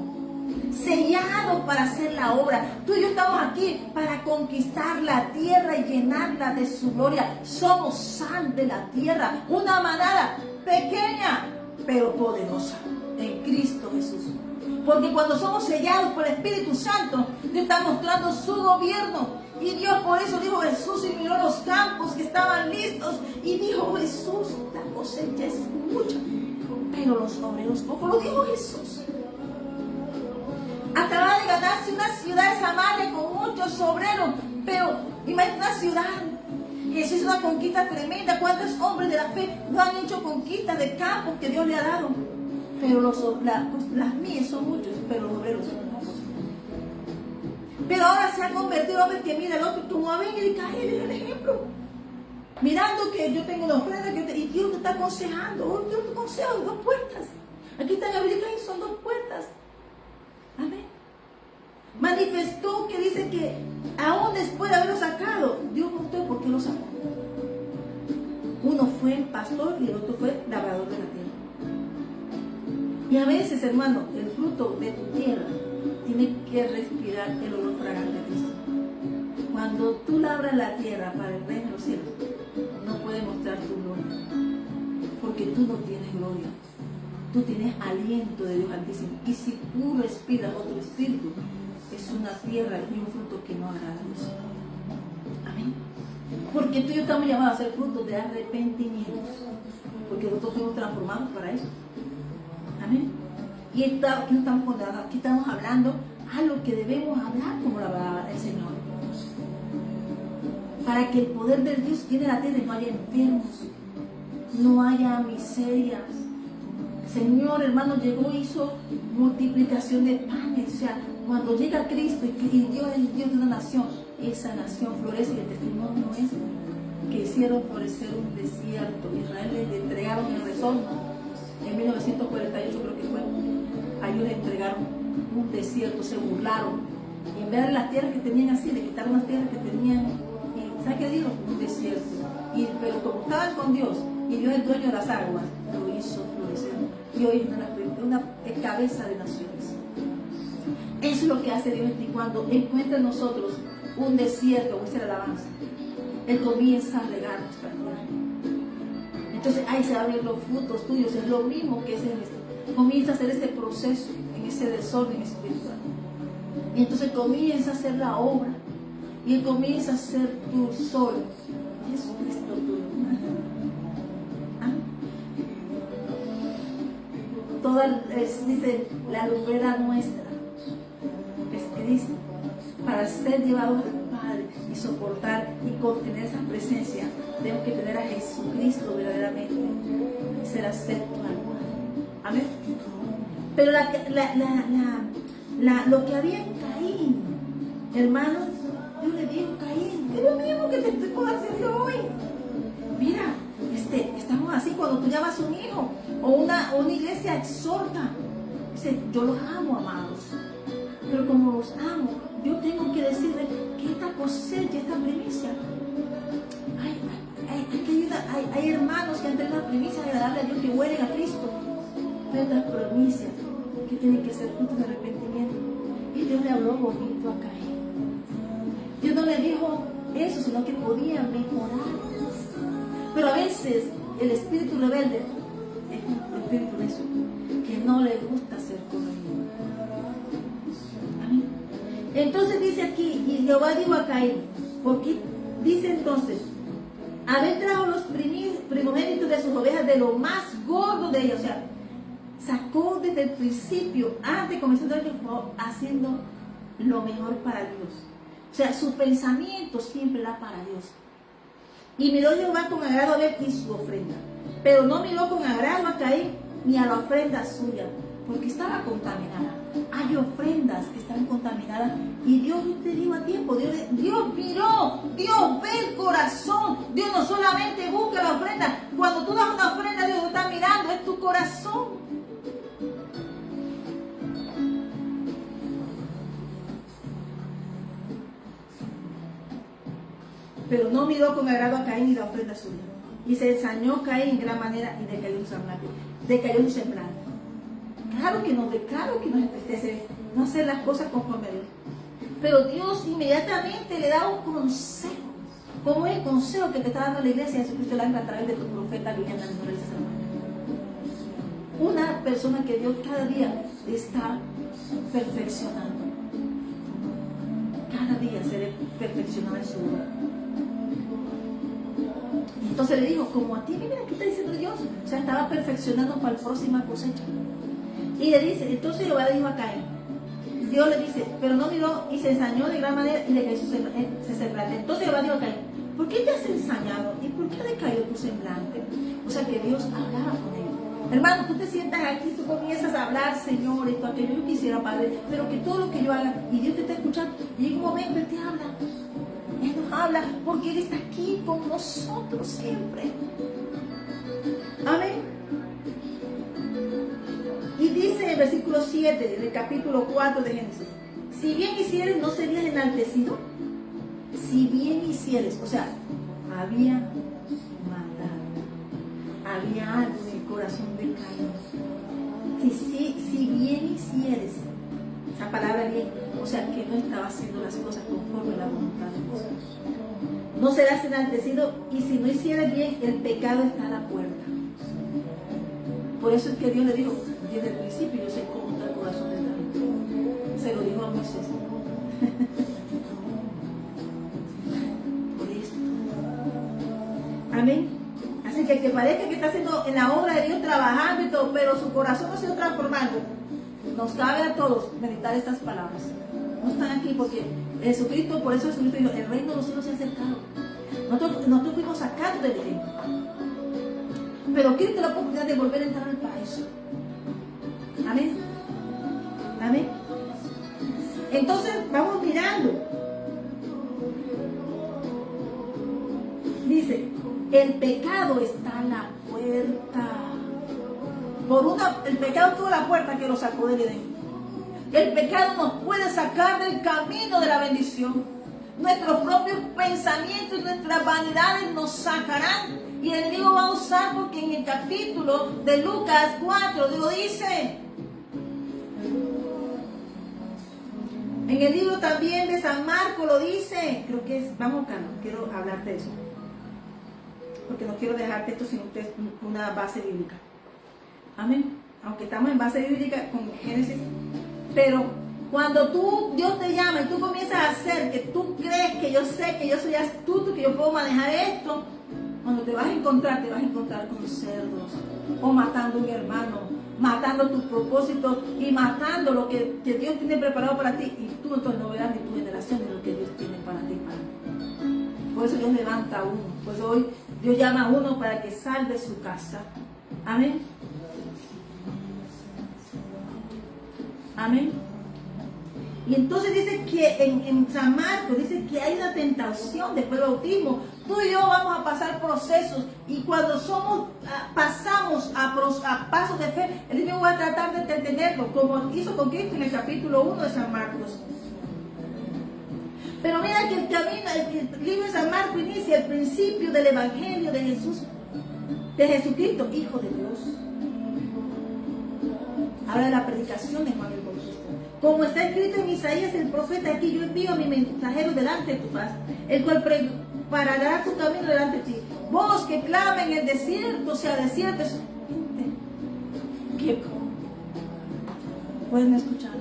sellados para hacer la obra. Tú y yo estamos aquí para conquistar la tierra y llenarla de su gloria. Somos sal de la tierra, una manada pequeña, pero poderosa en Cristo Jesús. Porque cuando somos sellados por el Espíritu Santo, Dios está mostrando su gobierno. Y Dios por eso dijo Jesús y miró los campos que estaban listos. Y dijo Jesús, la cosecha es mucha, pero los obreros pocos. Lo dijo Jesús. Acaba de ganarse una ciudad de Samaria con muchos obreros. Pero imagínate una ciudad Eso es una conquista tremenda. ¿Cuántos hombres de la fe no han hecho conquistas de campos que Dios le ha dado? Pero las mías son muchos, pero los obreros son pocos. Pero ahora se han convertido en hombres que mira al otro como a venir y caer en el ejemplo. Mirando que yo tengo una ofrenda y Dios te está aconsejando. Oh, Dios te aconseja 2 puertas. Aquí está en la Biblia y son 2 puertas. Amén. Manifestó que dice que aún después de haberlo sacado, Dios mostró por qué lo sacó. Uno fue pastor y el otro fue labrador de la tierra. Y a veces, hermano, el fruto de tu tierra tiene que respirar el olor fragante de Cristo. Cuando tú labras la tierra para el reino de los cielos, no puedes mostrar tu gloria, porque tú no tienes gloria. Tú tienes aliento de Dios Altísimo. Y si tú respiras otro espíritu, es una tierra y un fruto que no agrada a Dios. Amén. Porque tú y yo estamos llamados a hacer frutos de arrepentimiento. Porque nosotros fuimos transformados para eso. Amén. Y aquí no estamos condenados, aquí estamos hablando a lo que debemos hablar como la palabra del Señor. Para que el poder del Dios llene la tierra y no haya enfermos, no haya miserias. Señor, hermano, llegó, hizo multiplicación de panes. O sea, cuando llega Cristo y Dios es el Dios de una nación, esa nación florece. Y el testimonio es que hicieron florecer un desierto. Israel le entregaron el retorno. En 1948 creo que fue. A ellos le entregaron un desierto, se burlaron. Y en vez de las tierras que tenían así, le quitaron las tierras que tenían. Y ¿sabes qué dijo? Un desierto. Pero como estaban con Dios y Dios es el dueño de las aguas, lo hizo florecer. Y hoy es una cabeza de naciones. Eso es lo que hace Dios en ti. Cuando encuentra en nosotros un desierto, como dice la alabanza, Él comienza a regar nuestra tierra. Entonces ahí se abren los frutos tuyos. Es lo mismo que es en esto. Comienza a hacer ese proceso en ese desorden espiritual. Y entonces comienza a hacer la obra. Y Él comienza a ser tu sol. Jesucristo tuyo. Dice, la lumbrera nuestra es Cristo. Para ser llevados al Padre y soportar y contener esa presencia, tenemos que tener a Jesucristo verdaderamente y ser acepto al Padre. Amén. Pero lo que había en Caín, hermanos, Dios le dijo: Caín, es lo mismo que te estoy haciendo hoy. Mira, estamos así cuando tú llamas a un hijo o una iglesia exhorta. Dice: yo los amo, amados, pero como los amo, yo tengo que decirles que esta cosecha, esta primicia, hay hermanos que han tenido la primicia de agradable a Dios, que huelen a Cristo, pero estas primicias que tienen que ser frutos de arrepentimiento. Y Dios le habló bonito a Caín. Dios no le dijo eso, sino que podía mejorar. Pero a veces el espíritu rebelde es un espíritu de eso, que no le gusta ser corregido. Amén. Entonces dice aquí, y Jehová dijo a Caín, porque dice entonces: habéis trajo los primogénitos de sus ovejas de lo más gordo de ellos. O sea, sacó desde el principio, antes de comenzar el año, haciendo lo mejor para Dios. O sea, su pensamiento siempre era para Dios. Y miró Jehová con agrado a Abel y su ofrenda, pero no miró con agrado a Caín ni a la ofrenda suya, porque estaba contaminada. Hay ofrendas que están contaminadas y Dios te dijo a tiempo. Dios miró, Dios ve el corazón. Dios no solamente busca la ofrenda. Cuando tú das una ofrenda, Dios lo está mirando, es tu corazón. Pero no miró con agrado a Caín y la ofrenda suya. Y se ensañó Caín en gran manera y decayó su semblante. Claro que nos entristece no hacer las cosas conforme a Dios. Pero Dios inmediatamente le da un consejo. Como es el consejo que te está dando la iglesia de Jesucristo a través de tu profeta Liliana Morales. Una persona que Dios cada día está perfeccionando. Cada día seré perfeccionada en su obra. Entonces le dijo, como a ti, mira, ¿qué está diciendo Dios? O sea, estaba perfeccionando para la próxima cosecha. Y le dice, entonces Jehová le dijo a Caín, Dios le dice, pero no miró y se ensañó de gran manera y le cayó su semblante. Entonces Jehová dijo a Caín, ¿Por qué te has ensañado? ¿Y por qué ha decaído tu semblante? O sea que Dios hablaba con ellos. Hermano, tú te sientas aquí, tú comienzas a hablar, Señor, esto, aquello, yo quisiera, Padre, pero que todo lo que yo haga, y Dios te está escuchando, y en un momento Él te habla. Él nos habla porque Él está aquí con nosotros siempre. Amén. Y dice en el versículo 7 del capítulo 4 de Génesis: si bien hicieres, no serías enaltecido. Si bien hicieres, o sea, había maldad, había algo en el corazón de Caín. Si bien hicieres, esa palabra bien, o sea, que no estaba haciendo las cosas conforme a la voluntad de Dios. No serás enaltecido, y si no hicieres bien, el pecado está a la puerta. Por eso es que Dios le dijo desde el principio: yo sé cómo está el corazón de David. Se lo dijo a Moisés. Por esto. Amén. Así que parezca que está haciendo en la obra de Dios, trabajando y todo, pero su corazón no se está transformando. Nos cabe a todos meditar estas palabras. No están aquí porque Jesucristo, por eso Jesucristo dijo: el reino de los cielos se ha acercado. Nosotros fuimos sacados del reino, pero Cristo la oportunidad de volver a entrar al paraíso. Amén. Amén. Entonces vamos mirando. Dice: el pecado está a la puerta. El pecado tuvo la puerta que lo sacó del Edén. El pecado nos puede sacar del camino de la bendición. Nuestros propios pensamientos y nuestras vanidades nos sacarán. Y el enemigo va a usar, porque en el capítulo de Lucas 4 lo dice. En el libro también de San Marcos lo dice. Creo que es, vamos acá, no quiero hablarte de eso, porque no quiero dejarte esto sin una base bíblica. Amén. Aunque estamos en base bíblica con Génesis, pero cuando Dios te llama y tú comienzas a hacer que tú crees que yo sé, que yo soy astuto, que yo puedo manejar esto, cuando te vas a encontrar con cerdos, o matando a un hermano, matando tus propósitos y matando lo que Dios tiene preparado para ti, y tú entonces no verás ni tu generación ni lo que Dios tiene para ti. Por eso Dios levanta a uno. Pues hoy Dios llama a uno para que salve su casa. Amén. Amén. Y entonces dice que en San Marcos dice que hay una tentación después del bautismo. Tú y yo vamos a pasar procesos, y cuando pasamos a pasos de fe, el enemigo va a tratar de detenerlo, como hizo con Cristo en el capítulo 1 de San Marcos. Pero mira que el camino, el libro de San Marcos inicia el principio del evangelio de Jesús, de Jesucristo, Hijo de Dios. Habla de la predicación de Juan el Bautista. Como está escrito en Isaías el profeta: aquí yo envío a mi mensajero delante de tu faz, el cual preparará tu camino delante de ti. Voz que clama en el desierto, sea desierto. ¿Qué? ¿Pueden escuchar?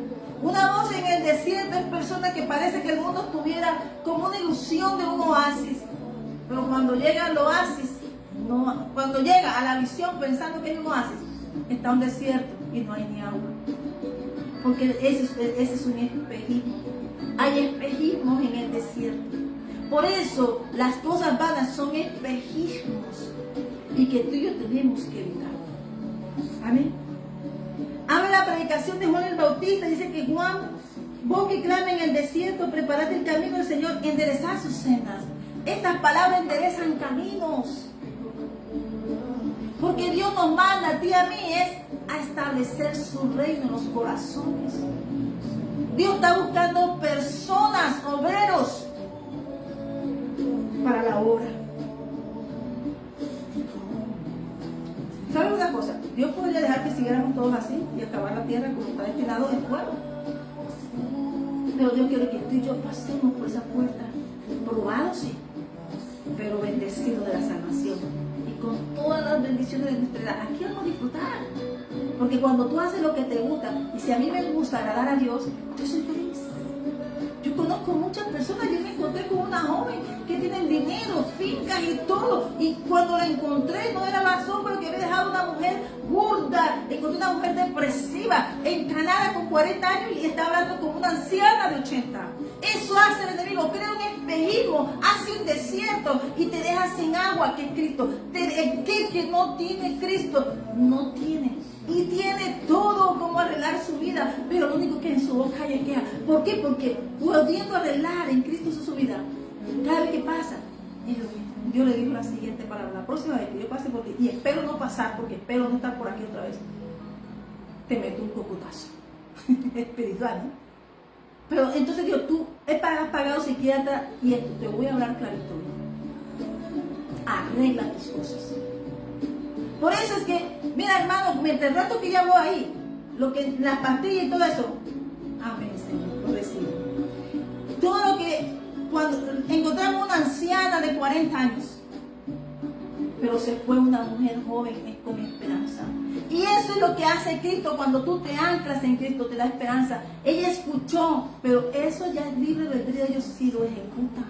Una voz en el desierto es persona que parece que el mundo tuviera como una ilusión de un oasis. Pero cuando llega al oasis, cuando llega a la visión pensando que hay un oasis, está un desierto y no hay ni agua. Porque ese es un espejismo. Hay espejismos en el desierto. Por eso las cosas vanas son espejismos, y que tú y yo tenemos que evitar. Amén. Habla la predicación de Juan el Bautista. Dice que Juan: vos que clama en el desierto, preparad el camino del Señor, enderezad sus sendas. Estas palabras enderezan caminos. Porque Dios nos manda a ti y a mí a establecer su reino en los corazones. Dios está buscando personas, obreros, para la obra. ¿Sabes una cosa? Dios podría dejar que siguiéramos todos así y acabar la tierra como está destinado en fuego. Pero Dios quiere que tú y yo pasemos por esa puerta, probados, sí, pero bendecidos de la salvación, y con todas las bendiciones de nuestra edad. Aquí vamos a disfrutar, porque cuando tú haces lo que te gusta, y si a mí me gusta agradar a Dios, yo soy feliz. Yo conozco muchas personas. Yo me encontré con una joven que tiene dinero, fincas y todo, y cuando la encontré no era más hombre que había dejado una mujer burda. Encontré una mujer depresiva, encanada con 40 años, y estaba hablando con una anciana de 80. Eso hace el enemigo, crea un espejismo, hace un desierto y te deja sin agua, que es Cristo. El que no tiene Cristo, no tiene. Y tiene todo como arreglar su vida, pero lo único que en su boca hay es queja. ¿Por qué? Porque pudiendo arreglar en Cristo su vida, cada vez que pasa, es lo mismo. Yo le digo la siguiente palabra: la próxima vez que yo pase por ti, y espero no pasar, porque espero no estar por aquí otra vez, te meto un cocutazo espiritual, ¿no? Pero entonces Dios, tú he pagado psiquiatra y esto, te voy a hablar clarito. Arregla tus cosas. Por eso es que, mira hermano, mientras el rato que yo hablo ahí, lo que, las pastillas y todo eso, amén Señor, lo recibo. Todo lo que, cuando encontramos una anciana de 40 años, pero se fue una mujer joven con esperanza. Y eso es lo que hace Cristo cuando tú te anclas en Cristo, te da esperanza. Ella escuchó, pero eso ya es libre albedrío de ellos si lo ejecutan.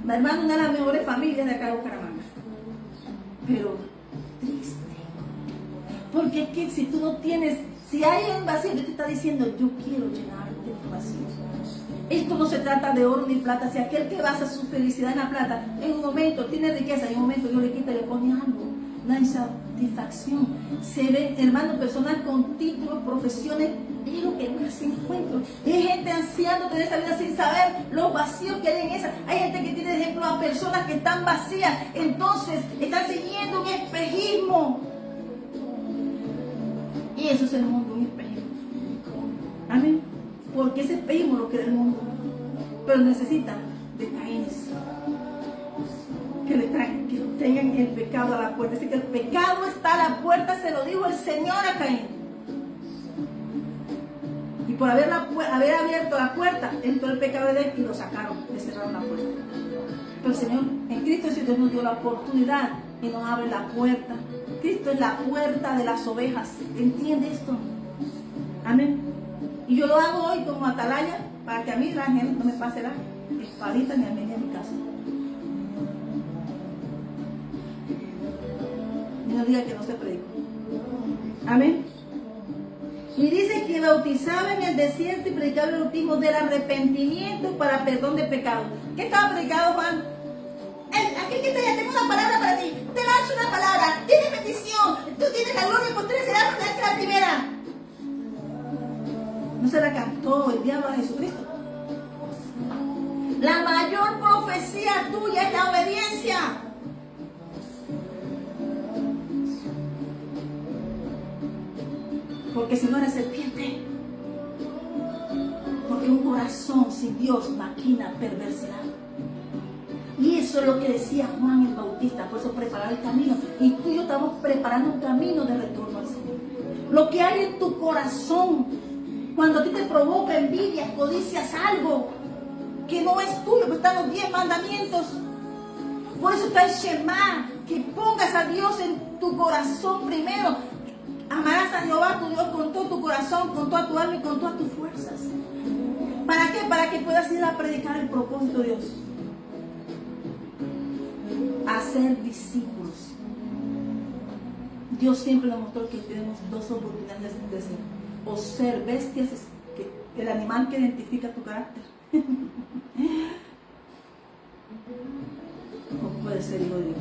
Mi hermano, una de las mejores familias de acá de Bucaramanga. Pero triste. Porque es que si tú no tienes, si hay un vacío que te está diciendo, yo quiero llenar este vacío. Esto no se trata de oro ni plata. Si aquel que basa su felicidad en la plata, en un momento tiene riqueza, en un momento Dios le quita y le pone algo, una insatisfacción. Se ven, hermanos, personas con títulos, profesiones, es lo que más encuentro. Hay gente ansiando tener esa vida sin saber los vacíos que hay en esa. Hay gente que tiene, ejemplo, a personas que están vacías, entonces están siguiendo un espejismo. Y eso es el mundo, un espejismo. Amén. Porque ese espejismo lo crea el mundo. Pero necesitan de Caínes que le traen, que tengan el pecado a la puerta. Así que el pecado está a la puerta, se lo dijo el Señor a Caín. Y por haber abierto la puerta, entró el pecado de él y lo sacaron, le cerraron la puerta. Pero el Señor, en Cristo Dios nos dio la oportunidad y nos abre la puerta. Cristo es la puerta de las ovejas. ¿Entiende esto? Amén. Y yo lo hago hoy como atalaya para que a mí la gente no me pase la espadita ni a mí ni a mi casa. Y no diga que no se predicó. Amén. Y dice que bautizaba en el desierto y predicaba el bautismo del arrepentimiento para perdón de pecados. ¿Qué estaba predicado Juan? Aquí que te tengo una palabra para ti. Te lanzo una palabra. Tienes bendición. Tú tienes la gloria por 3 será la primera. No se la cantó el diablo a Jesucristo. La mayor profecía tuya es la obediencia. Porque si no eres serpiente. Porque un corazón sin Dios maquina perversidad. Y eso es lo que decía Juan el Bautista. Por eso preparar el camino. Y tú y yo estamos preparando un camino de retorno al Señor. Lo que hay en tu corazón. Cuando a ti te provoca envidia, codicias algo que no es tuyo, pues están los 10 mandamientos. Por eso está el Shema, que pongas a Dios en tu corazón primero. Amarás a Jehová tu Dios con todo tu corazón, con toda tu alma y con todas tus fuerzas. ¿Para qué? Para que puedas ir a predicar el propósito de Dios. A ser discípulos. Dios siempre nos mostró que tenemos 2 oportunidades de ser. O ser bestias, el animal que identifica tu carácter. O puede ser hijo de Dios.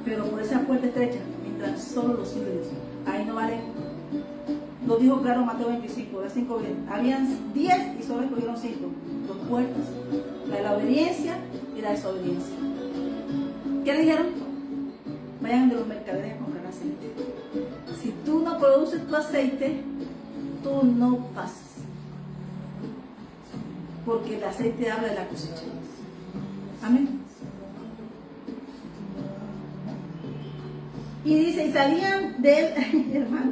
Pero por esa puerta estrecha, mientras solo los hijos de Dios. Ahí no vale. Lo dijo claro Mateo 25, de 5 bien. Habían 10 y solo escogieron 5. 2 puertas. La de la obediencia y la desobediencia. ¿Qué le dijeron? Vayan de los mercaderes a comprar aceite. Si tú no produces tu aceite, tú no pasas. Porque el aceite habla de la cosecha. Amén. Y dice, y salían de él, hermano.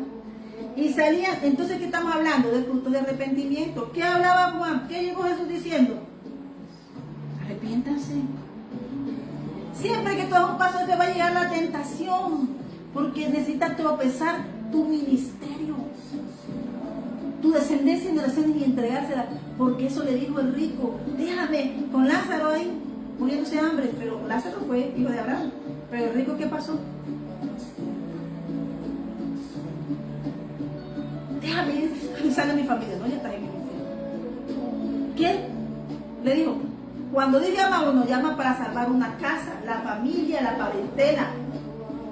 Y salían, entonces, ¿qué estamos hablando? Del fruto de arrepentimiento. ¿Qué hablaba Juan? ¿Qué llegó Jesús diciendo? Arrepiéntanse. Siempre que tú das un paso te va a llegar la tentación. Porque necesitas tropezar tu ministerio. Tu descendencia en oración y entregársela. Porque eso le dijo el rico. Déjame con Lázaro ahí, muriéndose de hambre. Pero Lázaro fue hijo de Abraham. Pero el rico, ¿qué pasó? Déjame y sale mi familia. No, ya está en el infierno. ¿Qué? Le dijo, cuando Dios llama a uno, llama para salvar una casa, la familia, la parentela,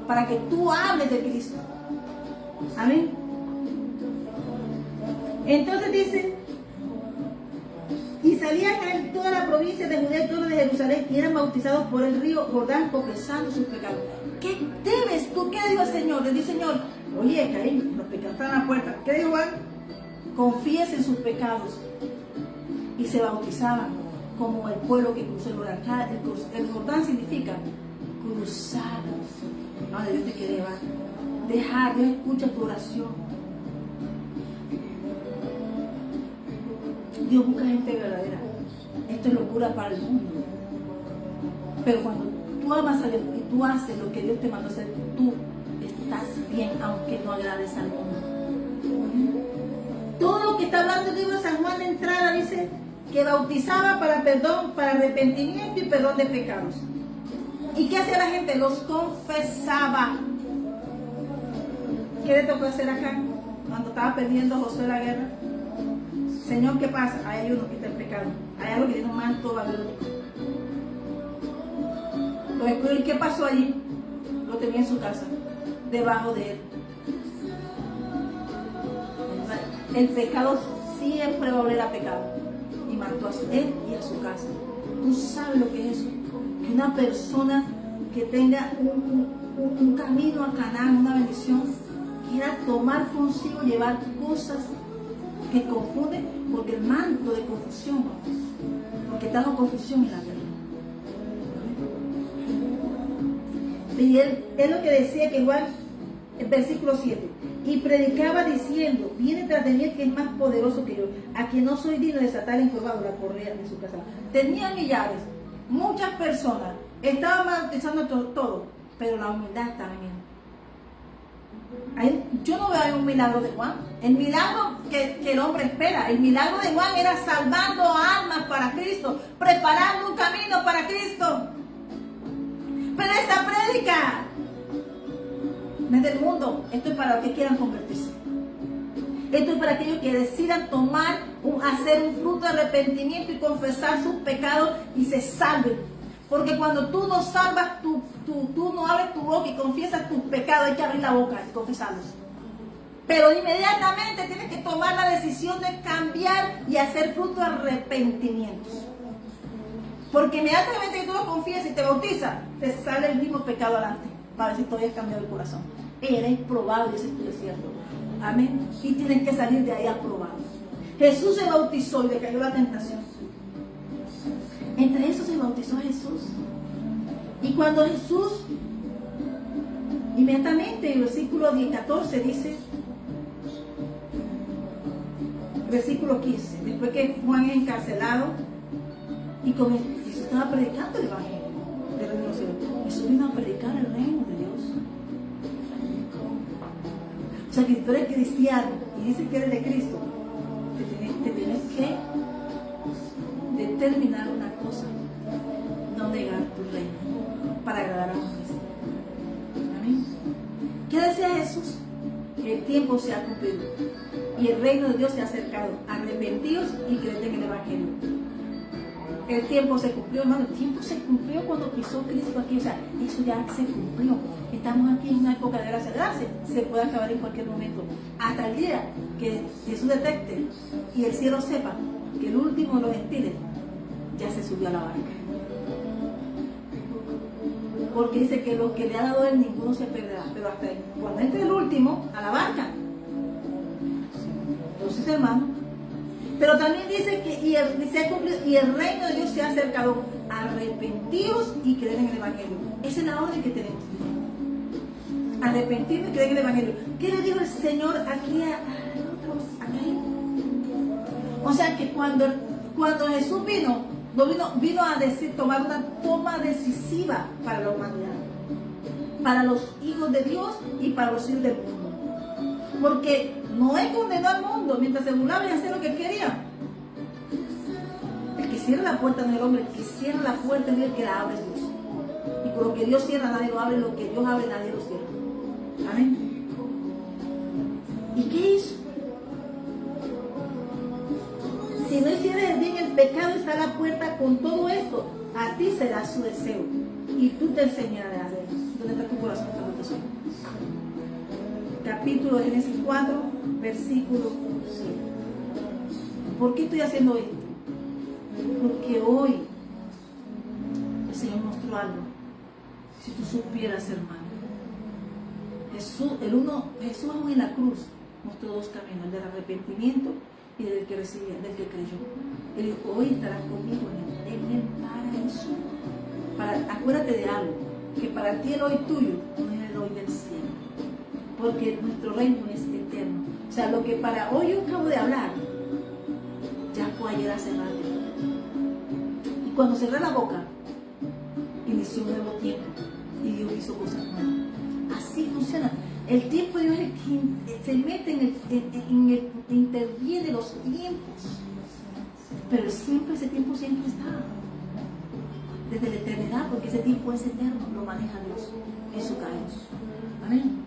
para que tú hables de Cristo. Amén. Entonces dice, y salían en toda la provincia de Judea y toda de Jerusalén y eran bautizados por el río Jordán, confesando sus pecados. ¿Qué debes tú? ¿Qué dijo el Señor? Le dice el Señor, oye, Caín, los pecados están a la puerta. ¿Qué dijo Juan? Confiesen sus pecados. Y se bautizaban como el pueblo que cruzó el Jordán. El Jordán significa cruzar. No, Dios te quiere llevar. Dejar, Dios escucha tu oración. Dios busca gente verdadera. Esto es locura para el mundo. Pero cuando tú amas a Dios y tú haces lo que Dios te mandó hacer, tú estás bien, aunque no agrades al mundo. Todo lo que está hablando el libro de San Juan de entrada dice que bautizaba para perdón, para arrepentimiento y perdón de pecados. ¿Y qué hacía la gente? Los confesaba. ¿Qué le tocó hacer acá cuando estaba perdiendo Josué la guerra? Señor, ¿qué pasa? Hay uno que quita el pecado. Hay algo que tiene un manto babilónico. Entonces, ¿qué pasó allí? Lo tenía en su casa, debajo de él. El pecado siempre va a oler a pecado. Y mató a él y a su casa. ¿Tú sabes lo que es eso? Que una persona que tenga un camino a Canaán, una bendición, quiera tomar consigo, llevar cosas que confunden, porque el manto de confusión, porque trajo confusión en la tierra. Y él lo que decía que igual, el versículo 7, y predicaba diciendo, viene tras de mí el que es más poderoso que yo, a quien no soy digno de desatar encorvado la correa de su casa. Tenía millares, muchas personas, estaban bautizando todo, pero la humildad estaba en él. Yo no veo un milagro de Juan. El milagro que el hombre espera, el milagro de Juan era salvando almas para Cristo, preparando un camino para Cristo. Pero esta prédica no es del mundo. Esto es para los que quieran convertirse. Esto es para aquellos que decidan hacer un fruto de arrepentimiento y confesar sus pecados y se salven. Porque cuando tú no salvas, tú no abres tu boca y confiesas tus pecados, hay que abrir la boca y confesarlos. Pero inmediatamente tienes que tomar la decisión de cambiar y hacer fruto de arrepentimientos. Porque inmediatamente que tú lo confiesas y te bautizas, te sale el mismo pecado adelante, para ver si todavía has cambiado el corazón. Eres probado y ese es tu desierto. Amén. Y tienes que salir de ahí aprobado. Jesús se bautizó y le cayó la tentación. Entre esos se bautizó Jesús. Y cuando Jesús, inmediatamente, el versículo 14 dice, versículo 15, después que Juan es encarcelado y Jesús estaba predicando el evangelio del reino de los cielos. Jesús vino a predicar el reino de Dios. O sea, que si tú eres cristiano y dices que eres de Cristo, te tienes que determinar una cosa: no negar tu reino para agradar a hombres. Amén. ¿Qué decía Jesús? Que el tiempo se ha cumplido y el reino de Dios se ha acercado. Arrepentíos y creed en el evangelio. El tiempo se cumplió, hermano. El tiempo se cumplió cuando pisó Cristo aquí. O sea, eso ya se cumplió. Estamos aquí en una época de gracia. Gracia se puede acabar en cualquier momento. Hasta el día que Jesús detecte y el cielo sepa que el último de los gentiles ya se subió a la barca. Porque dice que lo que le ha dado él, ninguno se perderá. Pero hasta cuando entre el último a la barca. Entonces, hermano. Pero también dice que y el reino de Dios se ha acercado. Arrepentíos y creed en el evangelio. Esa es la orden que tenemos. Arrepentirnos y creer en el evangelio. ¿Qué le dijo el Señor aquí a Caín? O sea que cuando Jesús vino a tomar una toma decisiva para la humanidad, para los hijos de Dios y para los hijos del mundo. Porque Noé condenó al mundo mientras se burlaba y hacía lo que quería. El que cierra la puerta no es el hombre, el que cierra la puerta es el que la abre, es Dios. Y por lo que Dios cierra nadie lo abre, lo que Dios abre nadie lo cierra. Amén. ¿Y qué hizo? pecado está a la puerta con todo esto, a ti será su deseo y tú te enseñarás de él. ¿Dónde está tu corazón? Capítulo de Génesis 4, versículo 7. ¿Por qué estoy haciendo esto? Porque hoy el Señor mostró algo. Si tú supieras, hermano, Jesús aún en la cruz mostró dos caminos, el del arrepentimiento y del que recibía, del que creyó. Él dijo, hoy estarás conmigo en el paraíso. Acuérdate de algo, que para ti el hoy tuyo no es el hoy del cielo, porque nuestro reino es eterno. O sea, lo que para hoy yo acabo de hablar, ya fue ayer hace rato. Y cuando cerré la boca, inició un nuevo tiempo y Dios hizo cosas nuevas. Así funciona. El tiempo de Dios es el que se mete interviene los tiempos. Pero ese tiempo siempre está. Desde la eternidad, porque ese tiempo es eterno, lo maneja Dios en su caos. Amén.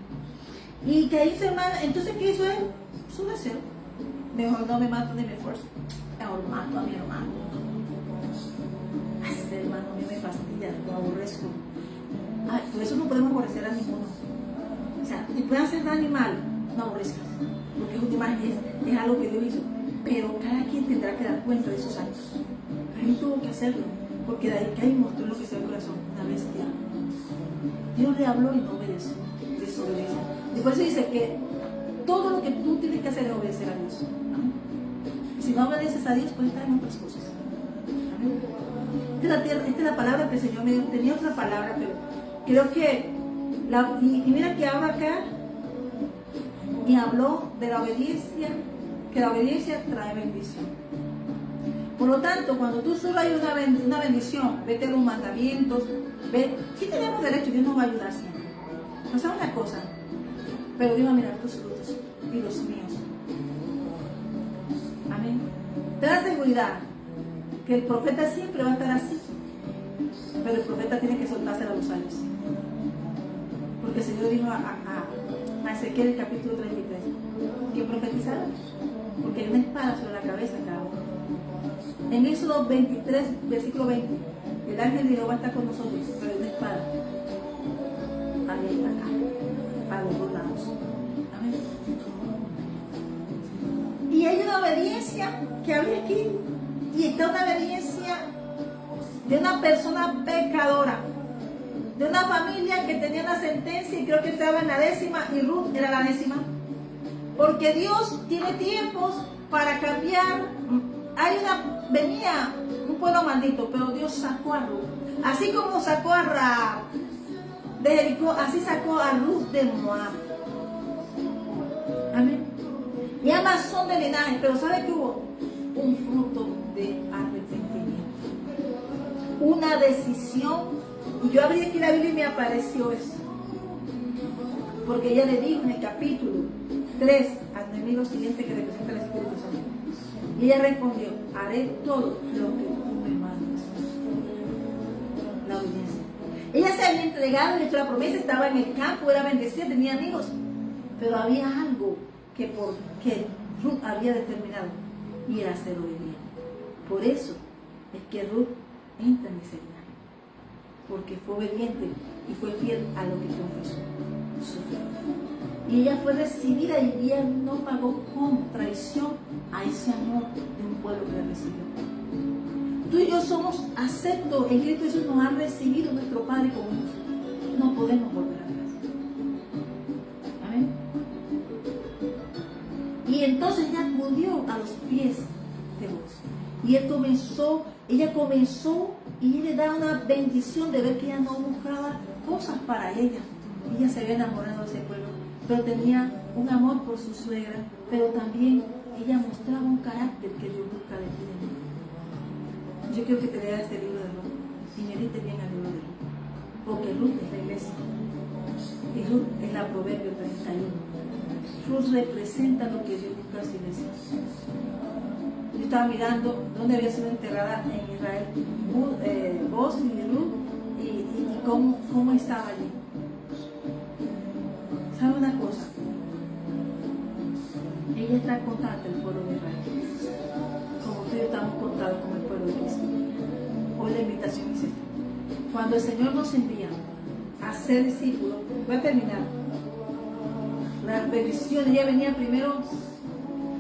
Y que dice, hermano, entonces, ¿qué hizo él? Su deseo. Mejor no me mato ni me esfuerzo. Mejor mato a mi hermano. Ese hermano a mí me fastidia, lo aborrezco. Ay, por eso no podemos aborrecer a ninguno. O sea, si pueden hacer daño y mal, no aborrezcas. Porque es una imagen, es algo que Dios hizo. Pero cada quien tendrá que dar cuenta de esos actos. Caín tuvo que hacerlo. Porque de ahí Caín mostró lo que sea el corazón, una bestia. Dios le habló y no obedeció, desobedeció. Y por eso dice que todo lo que tú tienes que hacer es obedecer a Dios. ¿Amén? Y si no obedeces a Dios, puedes estar en otras cosas. ¿Amén? Esta es la palabra que el Señor me dio. Tenía otra palabra, pero creo que y mira que habla acá y habló de la obediencia, que la obediencia trae bendición. Por lo tanto, cuando tú solo hay una bendición, vete a los mandamientos, sí tenemos derecho, Dios nos va a ayudar siempre. No sabe una cosa, pero Dios va a mirar tus frutos y los míos. Amén. Te da seguridad que el profeta siempre va a estar así, pero el profeta tiene que soltarse a los años. Porque el Señor dijo a Ezequiel en el capítulo 33, que profetizara, porque hay una espada sobre la cabeza de cada uno. En Éxodo 23, versículo 20, el ángel de Jehová está con nosotros, pero hay una espada. Ahí está acá, a los dos lados. Amén. Y hay una obediencia que había aquí, y está una obediencia de una persona pecadora, de una familia que tenía una sentencia y creo que estaba en la 10ª y Ruth era la 10ª. Porque Dios tiene tiempos para cambiar. Venía un pueblo maldito, pero Dios sacó a Ruth. Así como sacó a Rahab de Jericó, así sacó a Ruth de Moab. Amén. Y ambas son de linaje, pero ¿sabe qué hubo? Un fruto de arrepentimiento. Una decisión. Y yo abrí aquí la Biblia y me apareció eso. Porque ella le dijo en el capítulo 3 al enemigo siguiente que representa el Espíritu Santo. Y ella respondió, haré todo lo que tú me mandes. La obediencia. Ella se había entregado y hecho la promesa, estaba en el campo, era bendecida, tenía amigos. Pero había algo que Ruth había determinado y era ser obediente. Por eso es que Ruth entra en ese linaje. Porque fue obediente y fue fiel a lo que confesó, su fe. Y ella fue recibida y ella no pagó con traición a ese amor de un pueblo que la recibió. Tú y yo somos aceptos en Cristo Jesús, nos ha recibido nuestro Padre como hijos. No podemos volver atrás. Amén. Y entonces ella acudió a los pies de Dios. Y ella comenzó y él le da una bendición de ver que ella no buscaba cosas para ella. Ella se había enamorado de ese pueblo, pero tenía un amor por su suegra, pero también ella mostraba un carácter que Dios busca de ti. Yo quiero que te leas este libro de Ruth y medite bien al libro de Ruth, porque Ruth es la iglesia y Ruth es la Proverbio 31. Ruth representa lo que Dios busca en su iglesia. Yo estaba mirando dónde había sido enterrada en Israel Boz y Ruth y cómo estaba allí. ¿Sabe una cosa? Ella está contada del pueblo de Israel, como tú y yo estamos contados como el pueblo de Hoy la invitación es esta. Cuando el Señor nos envía a ser discípulos, voy a terminar. La bendición, ella venía primero,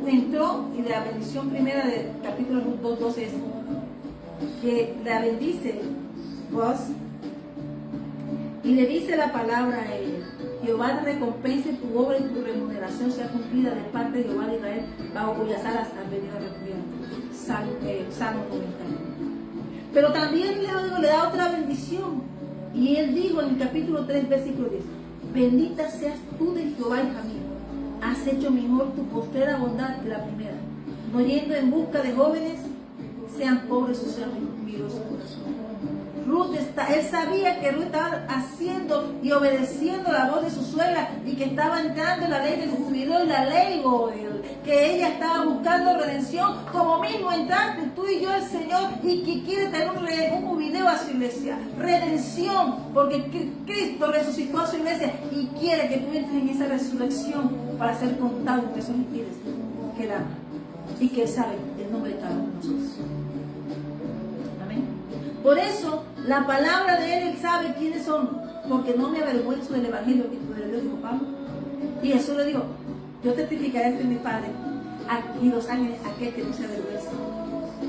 entró, y la bendición primera del capítulo 2:12 es que la bendice vos, y le dice la palabra a él: Jehová te recompense tu obra y tu remuneración sea cumplida de parte de Jehová de Israel, bajo cuyas alas has venido a refugiar. Salmo 90. Pero también le da otra bendición, y él dijo en el capítulo 3, versículo 10: bendita seas tú de Jehová, hija mía, has hecho mejor tu postrera bondad que la primera, no yendo en busca de jóvenes, sean pobres o sean ricos su corazón. Él sabía que Ruth estaba haciendo y obedeciendo la voz de su suegra, y que estaba entrando en la ley del jubileo y la ley Goel, que ella estaba buscando redención, como mismo entraste tú y yo el Señor, y que quiere tener un jubileo a su iglesia, redención, porque Cristo resucitó a su iglesia y quiere que tú entres en esa resurrección para ser contado entre esos gentiles que Él ama y que Él sabe el nombre de cada uno de nosotros. Amén. Por eso la palabra de Él sabe quiénes son, porque no me avergüenzo del evangelio que tú eres, dijo Pablo. Y Jesús le dijo: yo testificaré ante mi Padre y los ángeles, aquel que no se avergüenza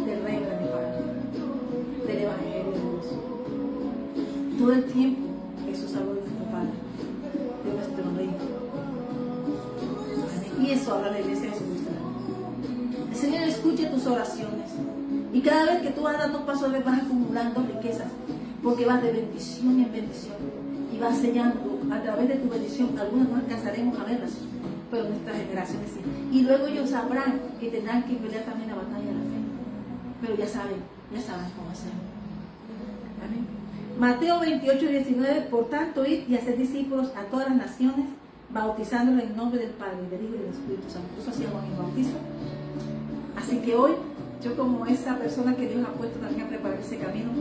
del reino de mi Padre, del evangelio de Dios. Todo el tiempo Jesús habló de nuestro Padre, de nuestro reino. Y eso habla la iglesia de Jesucristo. El Señor escucha tus oraciones, y cada vez que tú vas dando pasos, vas acumulando riquezas, porque vas de bendición en bendición, y vas sellando a través de tu bendición. Algunos no alcanzaremos a verlas, pero nuestras generaciones sí. Y luego ellos sabrán que tendrán que pelear también la batalla de la fe, pero ya saben cómo hacerlo. Amén. Mateo 28:19: por tanto, id y haced discípulos a todas las naciones, bautizándolos en el nombre del Padre, del Hijo y del Espíritu Santo. Eso hacíamos en el bautismo. Así que hoy, yo como esa persona que Dios ha puesto también a preparar ese camino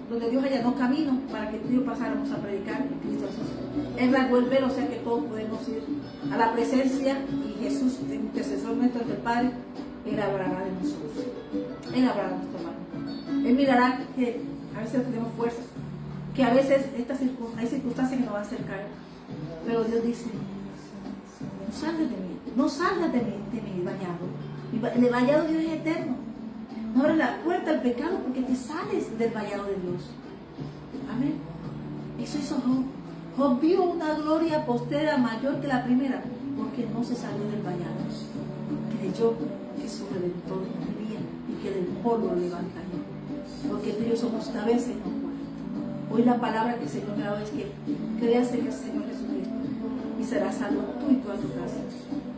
donde Dios allanó camino para que tú y yo pasáramos a predicar en Cristo Jesús. Él rasgó el velo, o sea que todos podemos ir a la presencia, y Jesús, el intercesor nuestro del Padre, Él hablará de nosotros. Él hablará de nuestro hermano. Él mirará que a veces tenemos fuerzas, que a veces hay circunstancias que nos van a hacer caer, pero Dios dice: no salgas de mí, no salgas de mi vallado. El vallado de Dios es eterno. No abres la puerta al pecado, porque te sales del vallado de Dios. Amén. Eso hizo Job. Job vio una gloria postrera mayor que la primera, porque no se salió del vallado. Creyó que su Redentor vivía y que del polvo lo levantaría. Porque tú y yo somos cabeza y no cuerpo. Hoy la palabra que el Señor me ha dado es que creas en el Señor Jesucristo y serás salvo tú y toda tu casa.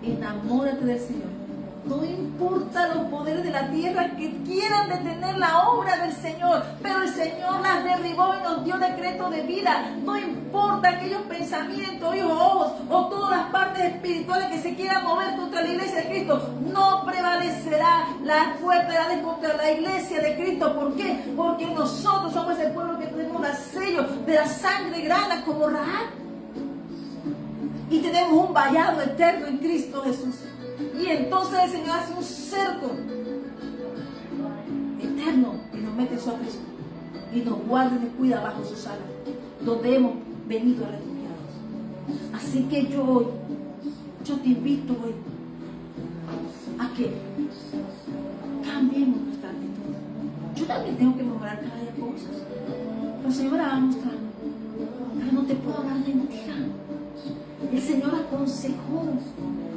Enamórate del Señor. No importa los poderes de la tierra que quieran detener la obra del Señor, pero el Señor las derribó y nos dio decreto de vida. No importa aquellos pensamientos y ojos o todas las partes espirituales que se quieran mover contra la iglesia de Cristo, no prevalecerá la fuerza de contra la iglesia de Cristo. ¿Por qué? Porque nosotros somos el pueblo que tenemos el sello de la sangre grana como Rahab, y tenemos un vallado eterno en Cristo Jesús. Y entonces el Señor hace un cerco eterno y nos mete en su aprecio y nos guarda y nos cuida bajo sus alas, donde hemos venido refugiados. Así que yo te invito hoy a que cambiemos nuestra actitud. Yo también tengo que mejorar cada día cosas, pero el Señor me la va mostrando. Pero no te puedo hablar mentira. El Señor aconsejó,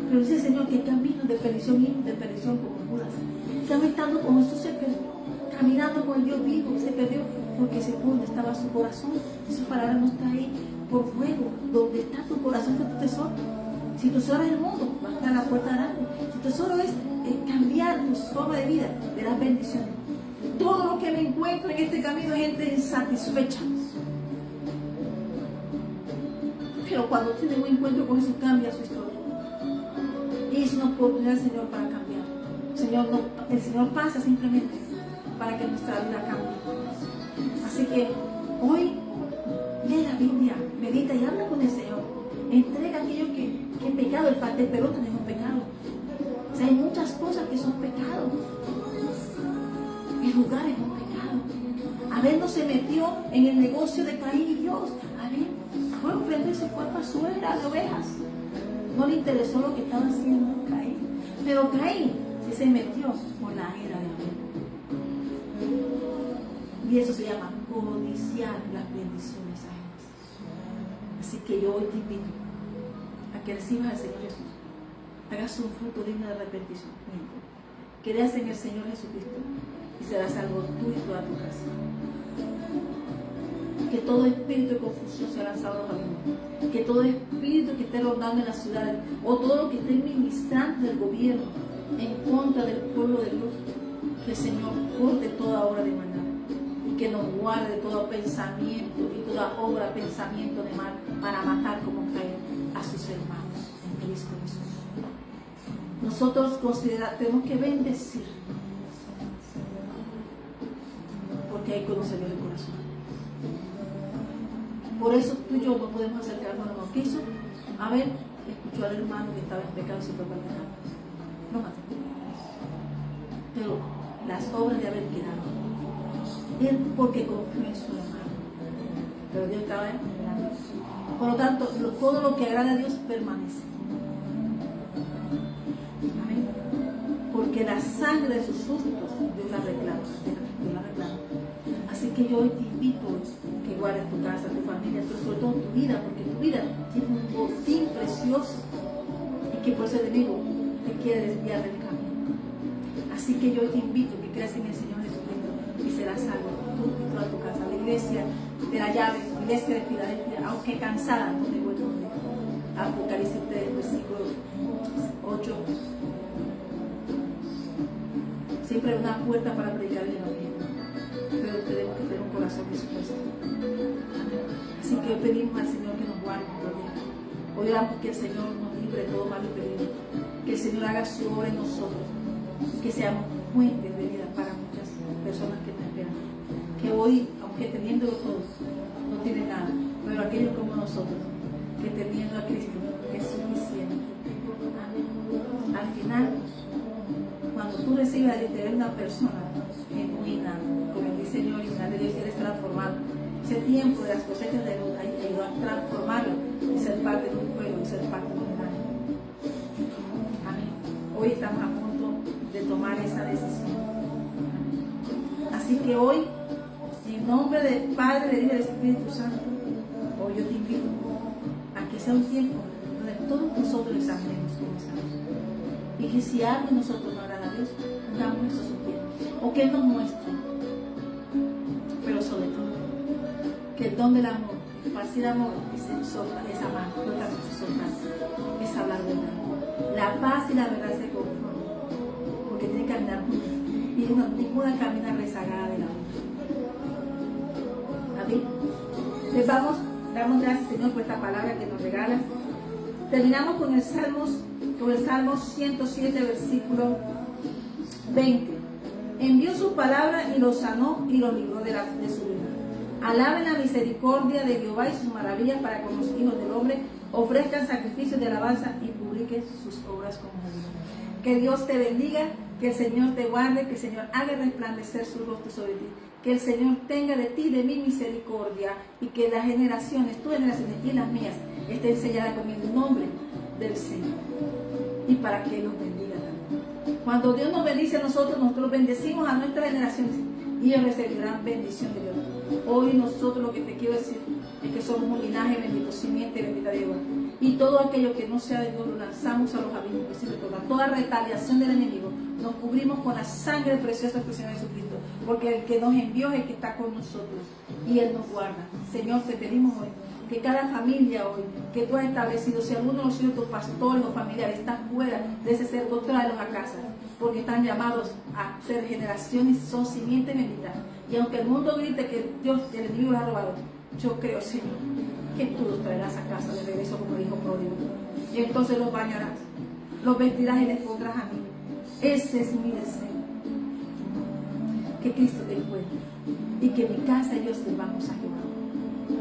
pero dice el Señor que camino de perdición y de perdición como Judas. Estaba estando como esto, se perdió, caminando con el Dios vivo, se perdió porque se fue donde estaba su corazón. Esa palabra no está ahí por fuego. Donde está tu corazón, está tu tesoro. Si tu tesoro es el mundo, vas a estar a la puerta grande. Si tu tesoro es cambiar tu forma de vida, verás bendiciones. Todo lo que me encuentro en este camino es gente insatisfecha. Pero cuando tiene un encuentro con Jesús, cambia su historia. Y es una oportunidad del Señor para cambiar. El Señor pasa simplemente para que nuestra vida cambie. Así que hoy lee la Biblia, medita y habla con el Señor. Entrega aquello que es pecado. El perdón también es un pecado. O sea, hay muchas cosas que son pecados. El lugar es un pecado. Abel no se metió en el negocio de Caín y Dios. Abel fue a ofrender su cuerpo a suegra de ovejas. No le interesó lo que estaba haciendo Caín. Pero Caín sí se metió con la ira de Abel. Y eso se llama codiciar las bendiciones ajenas. Así que yo hoy te invito a que recibas al Señor Jesús. Hagas un fruto digno de arrepentimiento. Creas en el Señor Jesucristo y serás salvo tú y toda tu casa. Que todo espíritu de confusión sea lanzado a los abismos. Que todo espíritu que esté rondando en las ciudades o todo lo que esté ministrando del gobierno en contra del pueblo de Dios, que el Señor corte toda obra de maldad y que nos guarde de todo pensamiento y toda obra, pensamiento de mal para matar como Caín a sus hermanos en Cristo Jesús. Nosotros tenemos que bendecir porque hay conocería el corazón. Por eso tú y yo no podemos acercarnos a lo que hizo. Abel escuchó al hermano que estaba en pecado y se fue para el pecado. No mató. Pero las obras de Abel quedaron. Él porque confió en su hermano. Pero Dios estaba en él. Por lo tanto, todo lo que agrada a Dios permanece. Amén. Porque la sangre de sus sustos Dios la reclama. Dios la reclama. Así que yo hoy te invito que guardes tu casa, tu familia, pero sobre todo tu vida, porque tu vida tiene un botín precioso y que por ese enemigo te quiere desviar del camino. Así que yo hoy te invito que creas en el Señor Jesucristo y serás salvo tú y toda tu casa. La iglesia de la llave, la iglesia de Filadelfia, aunque cansada, no te vuelvo a ver. Apocalipsis 3, versículo 8. Siempre hay una puerta para predicar el evangelio. Pero tenemos que tener un corazón dispuesto. Así que hoy pedimos al Señor que nos guarde y proteja. Hoy oramos que el Señor nos libre de todo mal y peligro. Que el Señor haga su obra en nosotros. Que seamos fuentes de vida para muchas personas que nos esperan. Que hoy, aunque teniéndolo todo, no tienen nada. Pero aquellos como nosotros, que teniendo a Cristo es suficiente. Amén. Al final, cuando tú recibes a Dios, te ves una persona genuina, como dice el Señor original de Dios, eres transformado. Ese tiempo de las cosechas de luz ayudó a transformarlo y ser parte de un pueblo y ser parte de un año. Amén. Hoy estamos a punto de tomar esa decisión. Así que hoy, en nombre del Padre, del Hijo y del Espíritu Santo, hoy yo te invito a que sea un tiempo donde todos nosotros examinemos cómo estamos. Y que si algo en nosotros no agrada a Dios, hagamos nuestro supiendo. O que Él nos muestre. Pero sobre todo, que el don del amor, esparcir amor, es amar, es hablar verdad. La paz y la verdad se conforman, porque tiene que caminar juntos. Y ninguna camina rezagada de la otra. Amén. Les damos gracias, Señor, por esta palabra que nos regalas. Terminamos con el Salmo 107, versículo 20. Envió su palabra y los sanó y los libró de su vida. Alaben la misericordia de Jehová y sus maravillas para con los hijos del hombre. Ofrezcan sacrificios de alabanza y publiquen sus obras como Dios. Que Dios te bendiga, que el Señor te guarde, que el Señor haga resplandecer su rostro sobre ti. Que el Señor tenga de ti, de mí misericordia, y que las generaciones, tus generaciones y las mías, estén selladas con el nombre del Señor. Y para que Él los bendiga también. Cuando Dios nos bendice a nosotros bendecimos a nuestras generaciones y ellos recibirán bendición de Dios. Hoy nosotros lo que te quiero decir es que somos un linaje bendito, simiente bendita de Jehová. Y todo aquello que no sea de Dios lo lanzamos a los abismos. Toda retaliación del enemigo nos cubrimos con la sangre preciosa del Señor Jesucristo. Porque el que nos envió es el que está con nosotros y Él nos guarda. Señor, te pedimos hoy que cada familia hoy que tú has establecido, si alguno de los tus pastores o familiares está fuera de ese cerco, tráelos a casa, porque están llamados a ser generaciones, son simiente bendita. Y aunque el mundo grite que Dios, el enemigo los ha robado, yo creo, Señor, que tú los traerás a casa de regreso como dijo pródigo. Y entonces los bañarás, los vestirás y les pondrás a mí. Ese es mi deseo. Que Cristo te encuentre y que mi casa y yo sirvamos a Jehová.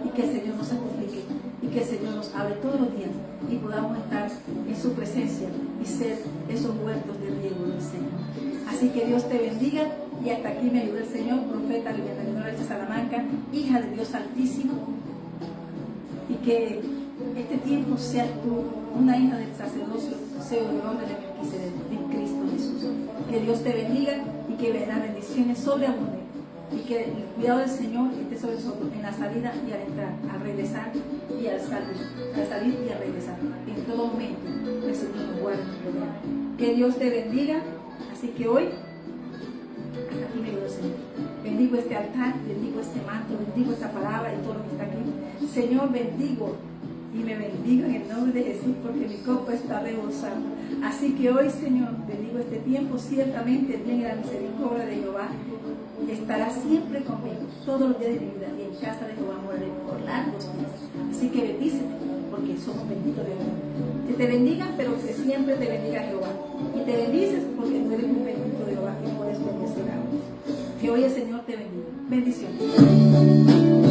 Y que el Señor nos sacrifique y que el Señor nos hable todos los días y podamos estar en su presencia y ser esos huertos de riego del Señor. Así que Dios te bendiga Y hasta aquí me ayudó el Señor, profeta Liliana Leonora de Salamanca, hija de Dios Altísimo. Y que este tiempo sea una hija del sacerdocio, sea un hombre de Melquisedec, en Cristo Jesús. Que Dios te bendiga y que las bendiciones sobreabunden. Y que el cuidado del Señor esté sobre nosotros en la salida y al entrar, al regresar y al salir, y al regresar. En todo momento, el Señor nos guarde y nos rodea. Que Dios te bendiga. Así que hoy, hasta aquí me ayudó el Señor. Bendigo este altar, bendigo este manto, bendigo esta palabra y todo lo que está aquí. Señor, bendigo y me bendigo en el nombre de Jesús, porque mi copa está rebosando. Así que hoy, Señor, bendigo este tiempo. Ciertamente el bien y la misericordia de Jehová estará siempre conmigo todos los días de mi vida, y en casa de Jehová moraré por largos días. Así que bendíceme, porque somos benditos de Jehová. Que te bendiga, pero que siempre te bendiga Jehová. Y te bendices porque tú eres un bendito de Jehová y puedes bendecir a otros. Que hoy el Señor te bendiga. Bendiciones.